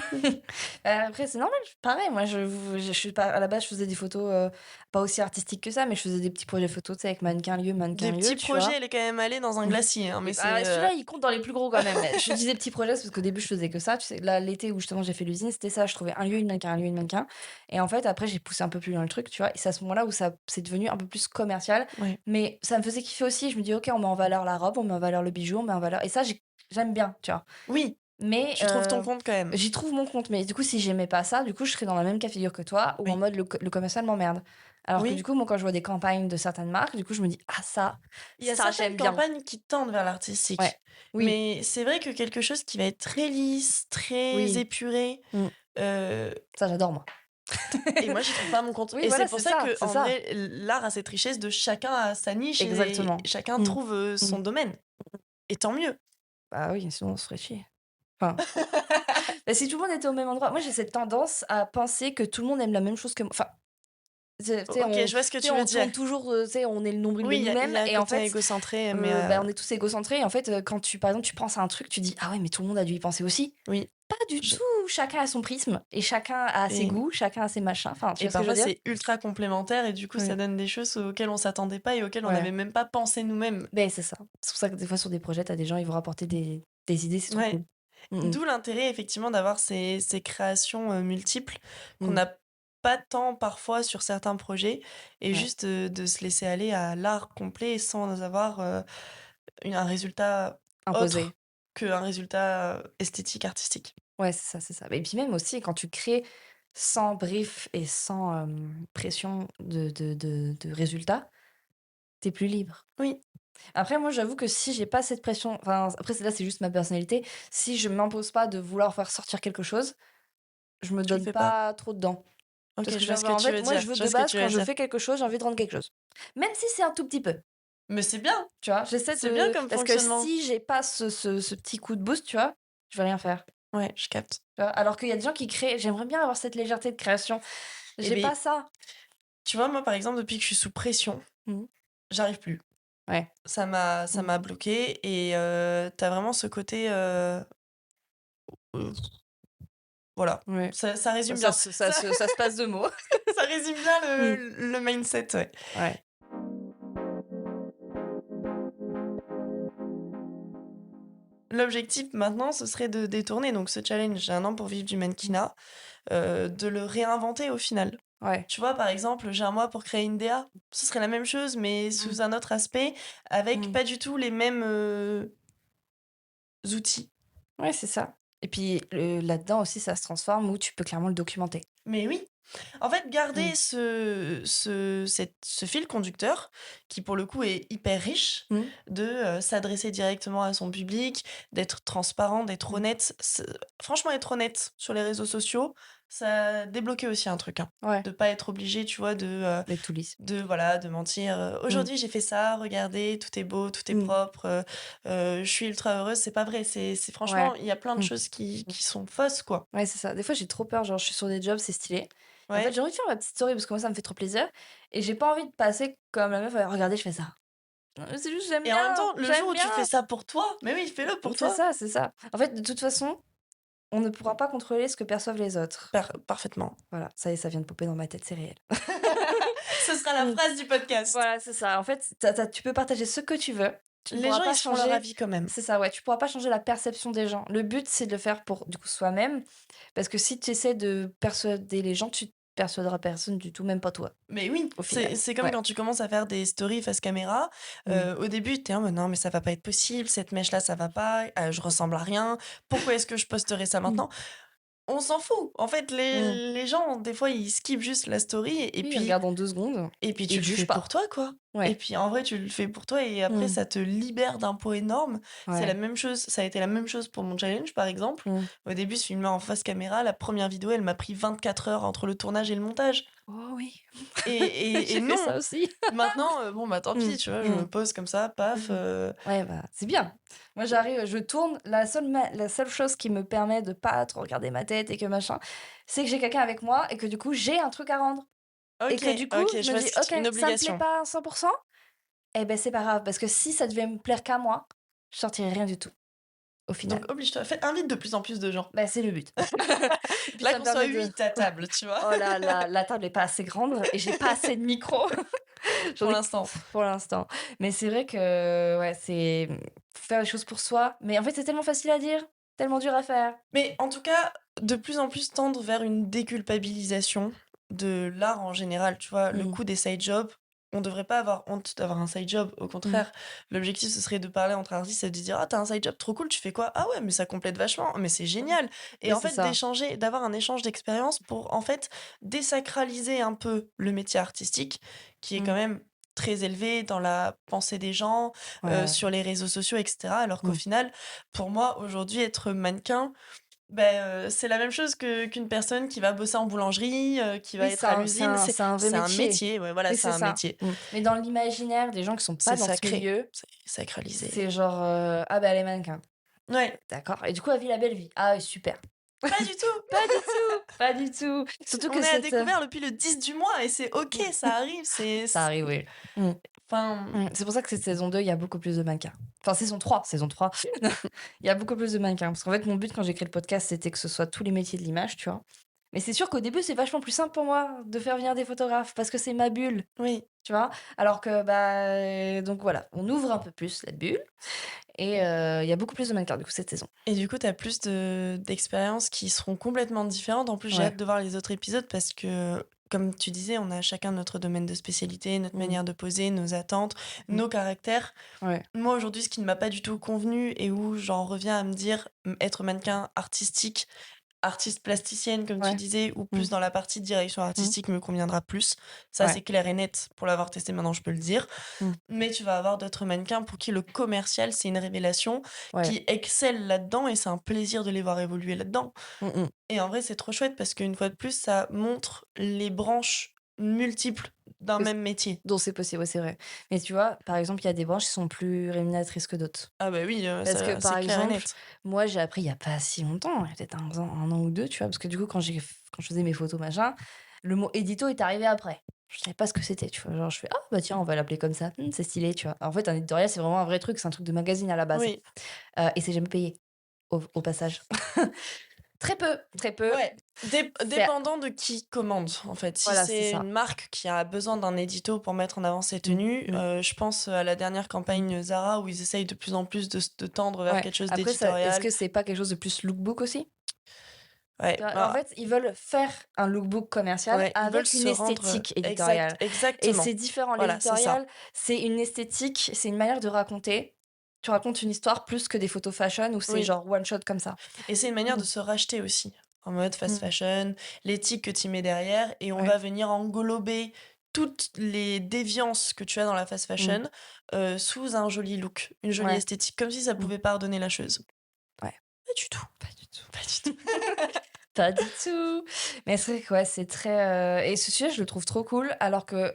Après, c'est normal, pareil, moi, je suis pas à la base, je faisais des photos, pas aussi artistiques que ça, mais je faisais des petits projets photos, tu sais, avec Des mannequin lieu, petits tu projets, vois? elle est quand même allée dans un glacier, hein, mais Oui, bah, c'est, celui-là, il compte dans les plus gros quand même. Mais je disais petits projets parce qu'au début, je faisais que ça. Tu sais, là, l'été où justement j'ai fait l'usine, c'était ça. Je trouvais un lieu, une mannequin, un lieu, une mannequin. Et en fait, après, j'ai poussé un peu plus loin le truc, tu vois. Et c'est à ce moment-là où ça c'est devenu un peu plus commercial. ouais. Mais ça me faisait kiffer aussi. Je me dis, OK, on met en valeur la robe, on met en valeur le bijou, on met en valeur. Et ça, j'aime bien, tu vois. Oui, Mais tu trouves ton compte quand même. j'y trouve mon compte. Mais du coup, si j'aimais pas ça, du coup, je serais dans la même cas de figure que toi, où en Oui, mode le commercial m'emmerde. Alors que du oui. coup, moi, quand je vois des campagnes de certaines marques, du coup, je me dis, ah, Il y a ça, certaines j'aime bien. campagnes qui tendent vers Ouais. l'artistique, Oui, mais c'est vrai que quelque chose qui va être très lisse, très oui. épuré, Mmh. heu Ça, j'adore, moi. et moi j'y trouve pas mon compte Oui, et c'est voilà, pour c'est ça ça, que c'est en ça. vrai l'art a cette richesse de chacun a sa niche et Exactement. chacun Mmh. trouve, Mmh. son domaine et tant mieux. Bah oui, sinon on se ferait chier. Enfin, bah, si tout le monde était au même endroit, moi j'ai cette tendance à penser que tout le monde aime la même chose que moi. Enfin, tu sais, OK, je vois ce que tu sais, tu veux on dire. tourne toujours, tu sais, on est le nombril de Oui, il y nous-mêmes a un et en côté fait, égocentré mais bah, on est tous égocentrés et en fait, quand par exemple, tu penses à un truc, tu dis: «Ah ouais, mais tout le monde a dû y penser aussi». oui, Pas du je tout! Chacun a son prisme et chacun a ses et goûts, chacun a ses machins. Enfin, tu et vois ce que je veux parfois dire? c'est ultra complémentaire et du coup ça Oui. donne des choses auxquelles on s'attendait pas et auxquelles on Ouais. n'avait même pas pensé nous-mêmes. Beh, c'est ça. C'est pour ça que des fois sur des projets, tu as des gens, ils vont rapporter des idées, c'est trop Ouais. cool. Mmh mh. D'où l'intérêt effectivement d'avoir ces créations, multiples qu'on Mmh. n'a pas tant parfois sur certains projets et Ouais. juste, de se laisser aller à l'art complet sans avoir, un résultat Imposer. autre qu'un résultat, esthétique, artistique. Ouais, c'est ça, c'est ça. Et puis même aussi quand tu crées sans brief et sans, pression de résultat, tu es plus libre. Oui, Après moi, j'avoue que si j'ai pas cette pression enfin, après c'est juste ma personnalité, si je m'impose pas de vouloir faire sortir quelque chose, je me tu le donne fais pas? pas trop dedans. Tu OK, vois ce que je je vois veux ce dire? que En tu fait, veux moi dire, je veux je vois de ce que base tu quand veux je dire. fais quelque chose, j'ai envie de rendre quelque chose. Même si c'est un tout petit peu, Mais c'est bien, tu vois? J'essaie c'est bien de comme parce que fonctionnement. si j'ai pas ce petit coup de boost, tu vois? Je vais rien faire. Ouais, je capte. Tu vois? Alors qu'il y a des gens qui créent j'aimerais bien avoir cette légèreté de création. Et J'ai pas beh, ça. tu vois, moi, par exemple, depuis que je suis sous pression, Mmh. j'arrive plus. Ouais. Ça Mmh. m'a bloquée et tu vraiment ce côté, heu, voilà, Ouais. ça Ça résume ça bien. se ça Ça se ça se passe de mots. Ça résume bien Mm. le mindset, ouais. Ouais. L'objectif maintenant, ce serait de détourner donc ce challenge, j'ai 1 an pour vivre du mannequinat, de le réinventer au final. Ouais. Tu vois, par exemple, j'ai 1 mois pour créer une DA, ce serait la même chose mais Mm. sous un autre aspect, avec Mm. pas du tout les mêmes, outils. Ouais, c'est ça. Et puis là-dedans aussi, ça se transforme où tu peux clairement le documenter. Mais oui, en fait, garder Mm. ce fil conducteur qui, pour le coup, est hyper riche, Mm. de, s'adresser directement à son public, d'être transparent, d'être Mm. honnête. Franchement, être honnête sur les réseaux sociaux, ça a débloqué aussi un truc, hein. Ouais, De pas être obligé, tu vois, d'être tout lisse. voilà, de mentir, Mm. «Aujourd'hui, j'ai fait ça, regardez, tout est beau, tout est Mm. propre, je suis ultra heureuse». C'est pas vrai, c'est Ouais. franchement, il y a plein de Mm. choses qui sont fausses, quoi. Ouais, c'est ça. Des fois, j'ai trop peur. Genre, je suis sur des jobs, c'est stylé. Et en fait, Ouais. j'ai envie de faire ma petite story parce que moi, ça me fait trop plaisir. Et j'ai pas envie de passer comme la meuf, regardez, je fais ça. C'est juste, Et en même temps, le jour j'aime où tu fais bien. ça pour toi, mais oui, fais-le pour C'est toi. ça, c'est ça. En fait, de toute façon, on ne pourra pas contrôler ce que perçoivent les autres. Parfaitement. Voilà, ça y est, ça vient de popper dans ma tête, c'est réel. Ce sera la Mm. phrase du podcast. Voilà, c'est ça. En fait, tu peux partager ce que tu veux. Tu ne Les pourras gens, pas ils se font leur changer. avis quand même. C'est ça, ouais. Tu pourras pas changer la perception des gens. Le but, c'est de le faire pour, du coup, soi-même. Parce que si tu essaies de persuader les gens, tu persuaderas personne du tout, même pas toi, Mais oui, au c'est final. c'est comme Ouais. quand tu commences à faire des stories face caméra. Mm. Au début, tu es en mode: «Non, mais ça va pas être possible, cette mèche-là, ça va pas, je ressemble à rien. Pourquoi est-ce que je posterais ça Mm. maintenant?» On s'en fout. En fait, Mm. les gens, des fois, ils skippent juste la story et Oui, puis regarde en 2 secondes tu et le juge fais pour pas. toi, quoi. Et Ouais. puis, en vrai, tu le fais pour toi et après, Mm. ça te libère d'un poids énorme. C'est la Ouais. même chose, ça a été la même chose pour mon challenge, par exemple. Mm. Au début, je filmais en face caméra. La première vidéo, elle m'a pris 24 heures entre le tournage et le montage. Oh oui, Et j'ai fait ça non, aussi. maintenant, bon, bah, tant Mm. pis, tu vois, je Mm. me pose comme ça, paf, Mm. Ouais, bah, c'est bien. Moi, j'arrive, je tourne. La seule chose qui me permet de pas trop regarder ma tête et que machin, c'est que j'ai quelqu'un avec moi et que du coup, j'ai un truc à rendre. Et OK, que du coup, OK, je je me vois dis, ce que tu ok, une ça me plaît obligation. pas à 100%, eh ben c'est pas grave, parce que si ça devait me plaire qu'à moi, je sortirais rien du tout, au final. Donc oblige-toi, invite de plus en plus de gens. Bah, c'est le but. Et puis Là, ça me qu'on soit permet de. 8 à table, tu vois? Oh là là, la table est pas assez grande et j'ai pas assez de micro. J'en Pour ai l'instant. pour l'instant. Mais c'est vrai que ouais, c'est faut faire les choses pour soi. Mais en fait, c'est tellement facile à dire, tellement dur à faire. Mais en tout cas, de plus en plus tendre vers une déculpabilisation de l'art en général, tu vois? Le Mmh. coup des side jobs, on devrait pas avoir honte d'avoir un side job, au Mmh. contraire. L'objectif, ce serait de parler entre artistes et de dire: «Ah, t'as un side job, trop cool, tu fais quoi? Ah ouais, mais ça complète vachement, mais c'est génial!» Et Oui, en c'est fait, ça. d'échanger, d'avoir un échange d'expériences pour, en fait, désacraliser un peu le métier artistique, qui est quand Mmh. même très élevé dans la pensée des gens, Ouais. sur les réseaux sociaux et cetera. Alors qu'au Mmh. final, pour moi, aujourd'hui, être mannequin, ben c'est la même chose qu'une personne qui va bosser en boulangerie, qui va Oui, être à l'usine. c'est un vrai C'est un métier. métier, ouais, voilà, Oui, c'est c'est un ça. métier. Mmh. Mais dans l'imaginaire des gens qui sont pas C'est dans ce sacré, milieu, c'est sacralisé. c'est genre, «Ah bah, elle est mannequin». Ouais, D'accord et du coup, elle vit la belle vie. Ah oui, super. pas du tout! Pas du tout, pas du tout. Surtout que On est à cette, découvert depuis le 10 du mois et c'est OK, ça arrive, ça arrive, oui. Mmh. enfin, C'est pour ça que cette saison 2, il y a beaucoup plus de mannequins. Enfin, saison 3. Il y a beaucoup plus de mannequins. Parce qu'en fait, mon but quand j'ai créé le podcast, c'était que ce soit tous les métiers de l'image, tu vois? Mais c'est sûr qu'au début, c'est vachement plus simple pour moi de faire venir des photographes parce que c'est ma bulle, oui. tu vois? Alors que, bah, donc voilà, on ouvre un peu plus la bulle et il y a beaucoup plus de mannequins, du coup, cette saison. Et du coup, tu as plus d'expériences qui seront complètement différentes. En plus, j'ai Ouais. hâte de voir les autres épisodes parce que, comme tu disais, on a chacun notre domaine de spécialité, notre Mmh. manière de poser, nos attentes, Mmh. nos caractères. Ouais. Moi, aujourd'hui, ce qui ne m'a pas du tout convenu et où j'en reviens à me dire, être mannequin artistique, artiste plasticienne, comme tu Ouais. disais, ou Mmh. plus dans la partie direction Mmh. artistique me conviendra plus. Ça, Ouais. c'est clair et net. Pour l'avoir testé maintenant, je peux le dire. Mmh. Mais tu vas avoir d'autres mannequins pour qui le commercial, c'est une révélation, Ouais. qui excellent là-dedans et c'est un plaisir de les voir évoluer là-dedans. Mmh mh. Et en vrai, c'est trop chouette parce qu'une fois de plus, ça montre les branches multiples d'un Que c même métier. dont c'est possible, ouais, c'est vrai. Mais tu vois, par exemple, il y a des branches qui sont plus rémunératrices que d'autres. Ah bah oui, Parce que, ça, par c'est clair et exemple, net. moi, j'ai appris il y a pas si longtemps, il y a peut-être 1 an ou 2, tu vois? Parce que du coup, quand je faisais mes photos, machin, le mot édito est arrivé après. Je savais pas ce que c'était, tu vois? Genre, je fais: «Ah bah tiens, on va l'appeler comme ça. C'est stylé», tu vois? En fait, un éditorial, c'est vraiment un vrai truc, c'est un truc de magazine à la base, Oui. et c'est jamais payé au passage. Très peu, très peu. Ouais, C'est dépendant de qui commande, en fait. Si Voilà, c'est c'est ça. une marque qui a besoin d'un édito pour mettre en avant ses tenues, je pense à la dernière campagne Zara où ils essayent de plus en plus de tendre vers Ouais. quelque chose Après ça, est-ce d'éditorial. que c'est pas quelque chose de plus lookbook aussi? Ouais, Tu vois? En bah, fait, ils veulent faire un lookbook commercial ouais, ils veulent avec une se rendre, esthétique éditoriale et exactement. c'est différent. Voilà, c'est ça. L'éditorial, c'est une esthétique, c'est une manière de raconter. Tu racontes une histoire plus que des photos fashion où c'est Oui, genre one shot comme ça. et c'est une manière Mmh. de se racheter aussi, en mode fast Mmh. fashion, l'éthique que tu mets derrière et on Ouais. va venir englober toutes les déviances que tu as dans la fast Mmh. fashion, sous un joli look, une jolie Ouais. esthétique, comme si ça Mmh. pouvait pardonner la chose. Ouais. Pas du tout, Pas du tout. pas du tout. Pas du tout. Mais c'est vrai que ouais, c'est très, et ce sujet, je le trouve trop cool alors que,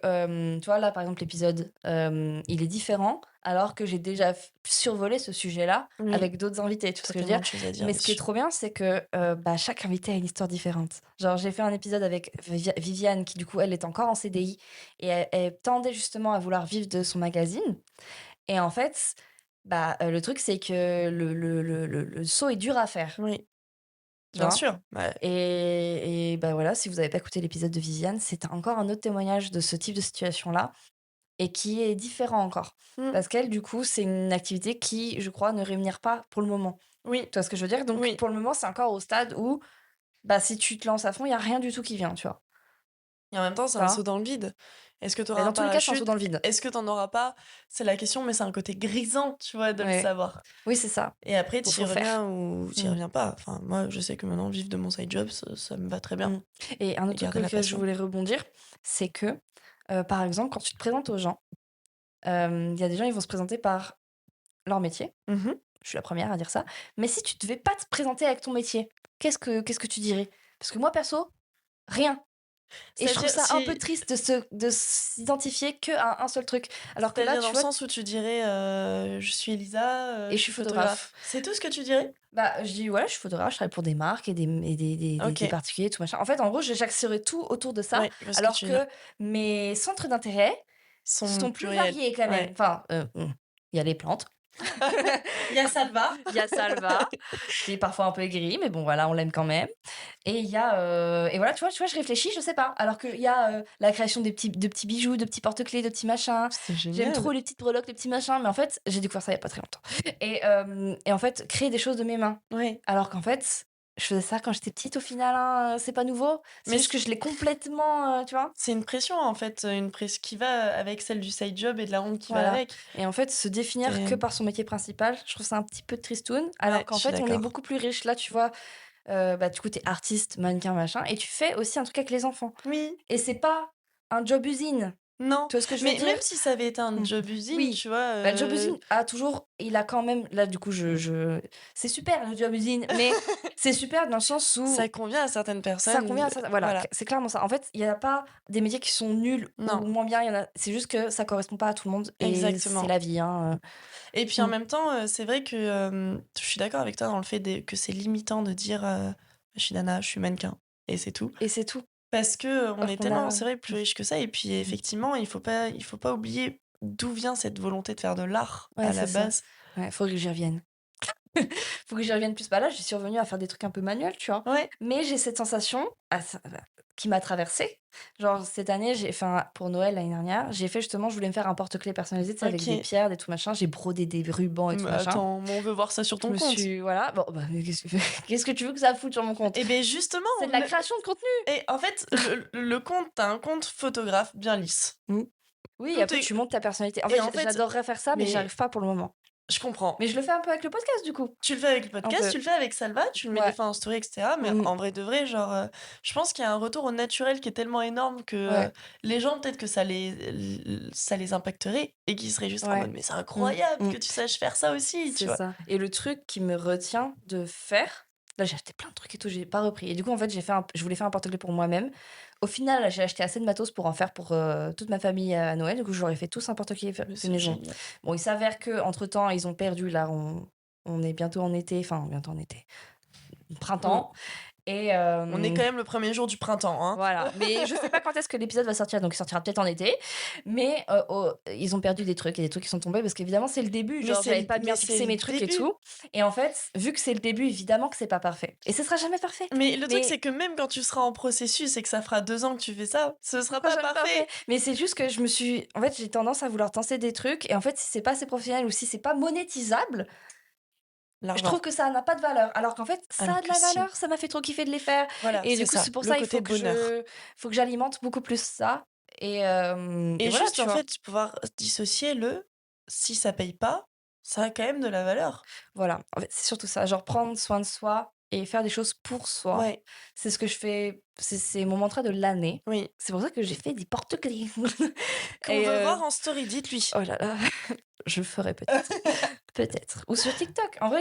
tu vois, là, par exemple, l'épisode, il est différent alors que j'ai déjà survolé ce sujet-là Oui, avec d'autres invités, tu vois tu ce que je veux tellement dire? de choses à dire Mais ce qui est dessus. trop bien, c'est que, bah, chaque invité a une histoire différente. Genre, j'ai fait un épisode avec Viviane qui, du coup, elle est encore en CDI et elle tendait justement à vouloir vivre de son magazine et en fait, bah, le truc, c'est que le saut est dur à faire, Oui, tu bien vois? sûr, bah, Et bah, voilà, si vous avez pas écouté l'épisode de Viviane, c'est encore un autre témoignage de ce type de situation-là et qui est différent encore. mmh, Parce qu'elle, du coup, c'est une activité qui, je crois, ne rémunère pas pour le moment. oui, Tu vois ce que je veux dire? Donc oui, pour le moment, c'est encore au stade où, bah, si tu te lances à fond, il y a rien du tout qui vient, tu vois? et en même temps, c'est Tu un vois? saut dans le vide. Est-ce que tu auras Mais un dans tous les cas, c'est un saut parachute? dans le vide. Est-ce que tu en auras pas? C'est la question, mais c'est un côté grisant, tu vois, de le Ouais. savoir. Oui, c'est ça. Et après, Faut tu y faut faire. reviens ou tu y Mmh. reviens pas. Enfin, moi, je sais que maintenant, vivre de mon side job, ça me va très bien Mmh. Et un et autre truc garder la auquel je passion. voulais rebondir, c'est que, par exemple, quand tu te présentes aux gens, il y a des gens, ils vont se présenter par leur métier. Mmh. Je suis la première à dire ça. Mais si tu devais pas te présenter avec ton métier, qu'est-ce que tu dirais? Parce que moi perso, rien. Et je trouve C'est-à-dire ça un peu si triste de s'identifier qu'à un seul truc. Alors que là, c'est-à-dire dans tu le vois, sens où tu dirais, «Je suis Elisa, et je je suis suis photographe. photographe». C'est tout ce que tu dirais? Bah, je dis: «Ouais, je suis photographe, je travaille pour des marques et des OK. particuliers, tout machin». En fait, en gros, j'axerais tout autour de ça, Ouais, je vois ce que alors tu veux dire. que mes centres d'intérêt Son sont plus pluriel. variés quand même. Ouais. Enfin, il y a les plantes. Il y a Salva. Il y a Salva, qui est parfois un peu aigri, mais bon, voilà, on l'aime quand même. Et il y a, et voilà, tu vois, je réfléchis, je sais pas. Alors qu'il y a, la création de petits bijoux, de petits porte-clés, de petits machins. C'est J'aime trop génial. les petites breloques, les petits machins, mais en fait, j'ai découvert ça il y a pas très longtemps. Et en fait, créer des choses de mes mains. Ouais. Alors qu'en fait, je faisais ça quand j'étais petite au final, hein, c'est pas nouveau. C'est Mais juste que je l'ai complètement, tu vois? c'est une pression, en fait, une press qui va avec celle du side job et de la honte qui va Voilà. avec. Et en fait, se définir que C'est par son métier principal, je trouve ça un petit peu tristoun, ouais, alors je qu'en suis fait, on est d'accord. beaucoup plus riche. Là, tu vois, bah, du coup, tu artiste, mannequin, machin et tu fais aussi un truc avec les enfants Oui. et c'est pas un job usine. Non, Tu vois ce que je veux mais même dire? si ça avait été un Mmh. job usine, Oui, tu vois, bah, le job usine il a quand même là, du coup, je c'est super le job usine, mais c'est super dans le sens ça où convient à certaines ça personnes, convient à ça voilà, voilà. c'est clairement ça. En fait, il y a pas des métiers qui sont nuls Non, ou moins bien, il y en a c'est juste que ça correspond pas à tout le monde et c'est exactement. la vie, hein, Et puis en mmh. même temps, c'est vrai que, je suis d'accord avec toi dans le fait que c'est limitant de dire, «Je suis nana, je suis mannequin» et c'est tout. Et c'est tout. Parce que, on Alors est qu'on tellement, a c'est vrai, plus riche que ça et puis mmh. effectivement, il faut pas oublier d'où vient cette volonté de faire de l'art Ouais, à la c'est ça. base. Ouais, faudrait que j'y revienne. Faut que j'y revienne plus. Bah, là, j'y suis revenue à faire des trucs un peu manuels, tu vois? Ouais, Mais j'ai cette sensation qui m'a traversée. Genre, cette année, pour Noël, l'année dernière, j'ai fait justement je voulais me faire un porte-clés personnalisé, tu sais, avec des OK. pierres, des tout machin. J'ai brodé des rubans et tout machin. Attends, mais on veut voir ça sur Je ton me compte. suis voilà, bon, bah, mais qu'est-ce que tu veux que ça foute sur mon compte? Et beh, justement, C'est de la création de contenu! et en fait, le compte tu un compte photographe bien lisse. Mmh. Oui, Tout après est tu montes ta personnalité. En et fait, en fait j'adorerais faire ça, mais j'y mais arrive pas pour le moment. je comprends. Mais je le fais un peu avec le podcast, du coup. Tu le fais avec le Un podcast, peu. tu le fais avec Salva, tu le mets des Ouais. fois en story et cetera, mais Mmh. en vrai de vrai, genre, je pense qu'il y a un retour au naturel qui est tellement énorme que, Ouais. les gens peut-être que ça les impacterait et qu'ils seraient juste en Ouais. mode: «Mais c'est Mmh. incroyable Mmh. que tu saches faire ça aussi», tu C'est vois? ça et le truc qui me retient de faire là, j'ai acheté plein de trucs et tout, j'ai pas repris et du coup, en fait, je voulais faire un porte-clés pour moi-même. Au final, j'ai acheté assez de matos pour en faire pour, toute ma famille à Noël. Du coup, je leur ai fait tous un porte-clés Mais fait c'est maison. génial. Bon, il s'avère qu'entre temps, ils ont perdu là, on est bientôt en été, enfin, bientôt en été, Mmh. printemps Et On est quand même le premier jour du printemps, hein. voilà, mais je sais pas quand est-ce que l'épisode va sortir, donc il sortira peut-être en été. Mais ils ont perdu des trucs, il y a des trucs qui sont tombés parce qu'évidemment c'est le début, Mais genre c'est j'avais pas bien c'est fixé le mes trucs et début. tout. Et en fait, vu que c'est le début, évidemment que c'est pas parfait. Et ce sera jamais parfait. Mais le truc, c'est Mais que même quand tu seras en processus et que ça fera 2 ans que tu fais ça, ce sera ce sera pas jamais parfait. parfait. Mais c'est juste que en fait, j'ai tendance à vouloir tenter des trucs. Et en fait, si c'est pas assez professionnel ou si c'est pas monétisable, je L'argent. trouve que ça n'a pas de valeur. Alors qu'en fait, ça Alors a de que la si. valeur, ça m'a fait trop kiffer de les faire. Voilà, Et c'est du coup, ça, c'est pour le ça, il côté bonheur. faut que j'alimente beaucoup plus ça. Et Et voilà, juste, tu en vois. fait, pouvoir dissocier si ça paye pas, ça a quand même de la valeur. Voilà, en fait, c'est surtout ça, genre prendre soin de soi et faire des choses pour soi. Ouais, C'est ce que je fais, c'est mon mantra de l'année. oui. C'est pour ça que j'ai fait des porte-clés. Qu'on Et veut voir en story, dites-lui. oh là là, je le ferai peut-être. Peut-être. Ou sur TikTok. En vrai,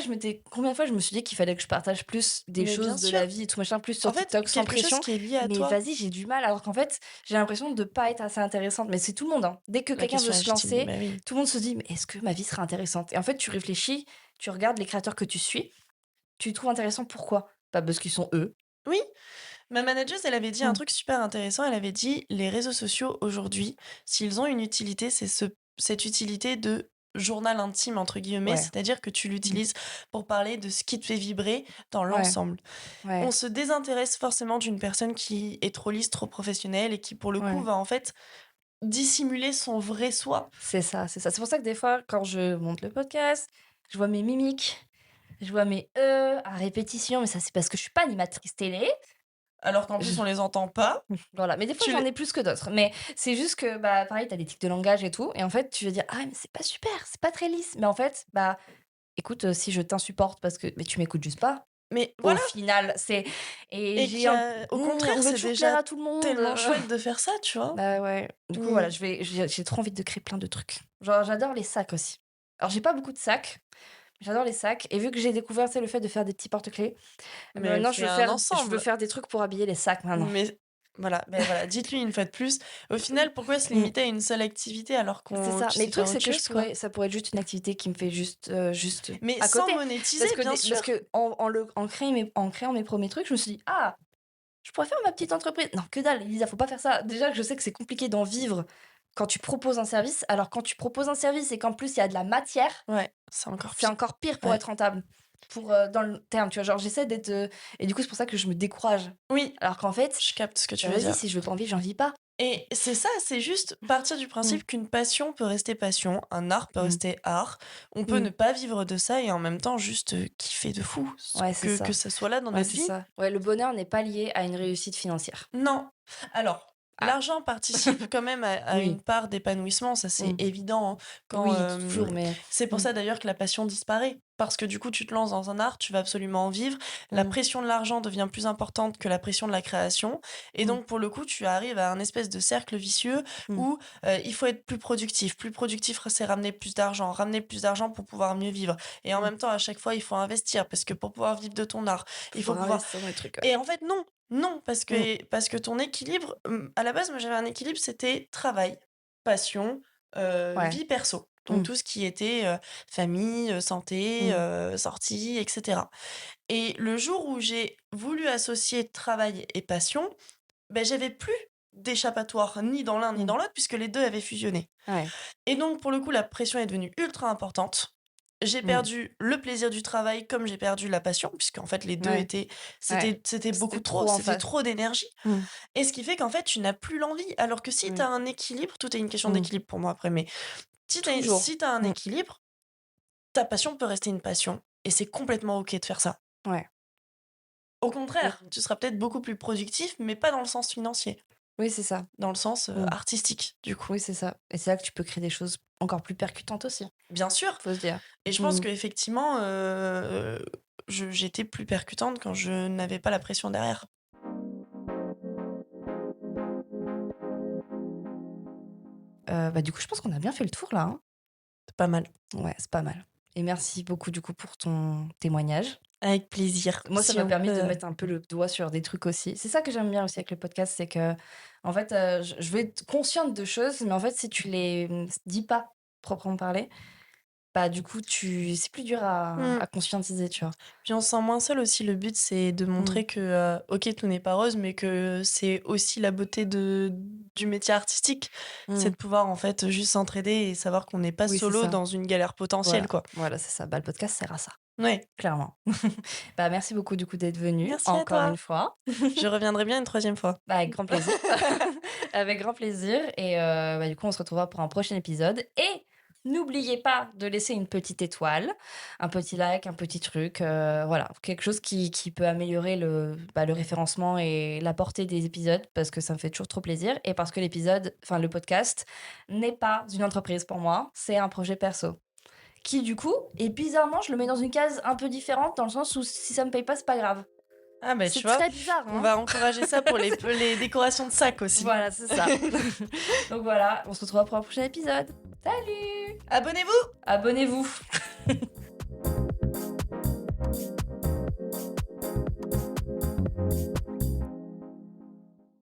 combien de fois je me suis dit qu'il fallait que je partage plus des Mais bien choses de la sûr. vie et tout machin, plus sur En fait, TikTok, sans quelque chose pression. qui est lié à Mais toi. vas-y, j'ai du mal. Alors qu'en fait, j'ai l'impression de pas être assez intéressante. Mais c'est tout le monde, hein. Dès que La quelqu'un veut question est se légitime, lancer, bah oui. tout le monde se dit, mais est-ce que ma vie sera intéressante? Et en fait, tu réfléchis, tu regardes les créateurs que tu suis, tu les trouves intéressants, pourquoi? Pas parce qu'ils sont eux. Oui, ma manageuse, elle avait dit un Mm. truc super intéressant. Elle avait dit: «Les réseaux sociaux aujourd'hui, s'ils ont une utilité, c'est cette utilité de "journal intime" entre guillemets, Ouais. c'est-à-dire que tu Mm. l'utilises pour parler de ce qui te fait vibrer dans Ouais. l'ensemble. On Ouais. se désintéresse forcément d'une personne qui est trop lisse, trop professionnelle et qui, pour le coup, Ouais. va en fait dissimuler son vrai soi. C'est ça, c'est ça. C'est pour ça que des fois, quand je monte le podcast, je vois mes mimiques, je vois mes à répétition, mais ça, c'est parce que je suis pas animatrice télé. Alors qu'en Je plus, on les entend pas. Voilà, mais des fois, Tu j'en les ai plus que d'autres. Mais c'est juste que, bah, pareil, tu as des tics de langage et tout et en fait, tu vas dire: «Ah ouais, mais c'est pas super, c'est pas très lisse». Mais en fait, bah, écoute, si je t'insupporte parce que mais tu m'écoutes juste pas, mais au voilà. final, c'est et Et j'ai un au contraire, on veut c'est toujours plaire déjà à tout le monde, tellement chouette de faire ça, tu vois? Bah, ouais. Du coup, voilà, Mmh. j'ai trop envie de créer plein de trucs. Genre, j'adore les sacs aussi. Alors, j'ai pas beaucoup de sacs, mais j'adore les sacs et vu que j'ai découvert, tu sais, le fait de faire des petits porte-clés, bah, Mais maintenant c'est un je veux ensemble. faire des trucs pour habiller les sacs maintenant. Mais voilà, ben voilà, dites-lui une fois de plus. Au final, pourquoi se Mmh. limiter à une seule activité alors C'est qu'on ça. tu Mais sais le truc, faire c'est autre que chose, quoi? ça pourrait être juste une activité qui me fait juste Mais à sans côté. monétiser, bien Parce sûr. que en créant mes premiers trucs, je me suis dit: «Ah, je pourrais faire ma petite entreprise». Non, que dalle, Elisa, faut pas faire ça. Déjà que je sais que c'est compliqué d'en vivre quand tu proposes un service. Alors quand tu proposes un service et qu'en plus il y a de la matière, Ouais, c'est encore c'est pire. encore pire pour Ouais. être rentable. Pour, dans le terme, tu vois? Genre j'essaie d'être, et du coup, c'est pour ça que je me décourage. Oui, Alors qu'en fait, je capte ce que tu bah, veux vas-y, dire. si je veux pas en vivre, j'en vis pas. Et c'est ça, c'est juste partir du Mmh. principe qu'une passion peut rester passion, un art peut Mmh. rester art. On peut Mmh. ne pas vivre de ça et en même temps juste kiffer de fou, Ouais, c'est que ça. ça soit là dans Ouais, notre c'est vie. ça. Ouais, le bonheur n'est pas lié à une réussite financière. Non. Alors, Ah. l'argent participe quand même à Oui. une part d'épanouissement, ça c'est Mmh. évident, hein. Quand, Oui, toujours, mais c'est pour mmh, ça d'ailleurs que la passion disparaît. Parce que du coup, tu te lances dans un art, tu vas absolument en vivre. La mmh, pression de l'argent devient plus importante que la pression de la création. Et mmh, donc, pour le coup, tu arrives à un espèce de cercle vicieux mmh. où il faut être plus productif. Plus productif, c'est ramener plus d'argent pour pouvoir mieux vivre. Et en Mmh. même temps, à chaque fois, il faut investir parce que pour pouvoir vivre de ton art, il Faut faut pouvoir investir dans les trucs, ouais. et en fait, non, non, Mmh. parce que ton équilibre, à la base, moi, j'avais un équilibre, c'était travail, passion, Ouais. vie perso. Donc Mmh. tout ce qui était, famille, santé, Mmh. sorties et cetera. Et le jour où j'ai voulu associer travail et passion, ben j'avais plus d'échappatoire ni dans l'un ni Mmh. dans l'autre puisque les 2 avaient fusionné. Ouais. Et donc, pour le coup, la pression est devenue ultra importante. J'ai Mmh. perdu le plaisir du travail comme j'ai perdu la passion, puisqu'en fait, les 2 Ouais. étaient Ouais. c'était beaucoup C'était trop, trop en c'était face. trop d'énergie. Mmh. Et ce qui fait qu'en fait, tu n'as plus l'envie. Alors que si tu Mmh. as un équilibre, tout est une question Mmh. d'équilibre pour moi après, mais Toujours. si tu un Mmh. équilibre, ta passion peut rester une passion et c'est complètement OK de faire ça. Ouais. Au Mmh. contraire, tu seras peut-être beaucoup plus productif, mais pas dans le sens financier, Oui, c'est ça. dans le sens, Mmh. artistique, du coup. Oui, c'est ça. Et c'est là que tu peux créer des choses encore plus percutantes aussi, Bien sûr. faut se dire. Et je pense Mmh. qu'effectivement, j'étais plus percutante quand je n'avais pas la pression derrière. Bah, du coup, je pense qu'on a bien fait le tour là, hein. C'est pas mal. Ouais, c'est pas mal. Et merci beaucoup du coup pour ton témoignage. Avec plaisir. Moi, ça Si m'a on permis de peut mettre un peu le doigt sur des trucs aussi. C'est ça que j'aime bien aussi avec le podcast, c'est que, en fait, je vais être consciente de choses, mais en fait, si tu les dis pas proprement parler, bah du coup, c'est plus dur Mmh. à conscientiser, tu vois. Puis on se sent moins seul aussi. Le but, c'est de montrer que, OK, tout n'est pas rose, mais que c'est aussi la beauté du métier artistique. C'est Mm. de pouvoir, en fait, juste s'entraider et savoir qu'on n'est pas Oui, c'est solo ça. dans une galère potentielle, Voilà, quoi. voilà, c'est ça. Bah, le podcast sert à ça, Ouais. clairement. Bah, merci beaucoup du coup d'être venu Merci à encore toi. une fois. Je reviendrai bien une 3e fois. Bah, avec grand plaisir. Avec grand plaisir. Et bah, du coup, on se retrouvera pour un prochain épisode. Et n'oubliez pas de laisser une petite étoile, un petit like, un petit truc. Voilà, quelque chose qui peut améliorer le référencement et la portée des épisodes parce que ça me fait toujours trop plaisir. Et parce que le podcast n'est pas une entreprise pour moi, c'est un projet perso. Qui, du coup, et bizarrement, je le mets dans une case un peu différente dans le sens où si ça me paye pas, c'est pas grave. Ah bah, C'est tu vois, très bizarre, on hein. va encourager ça pour les décorations de sacs aussi. Voilà, c'est ça. Donc voilà, on se retrouvera pour un prochain épisode. Salut! Abonnez-vous! Abonnez-vous!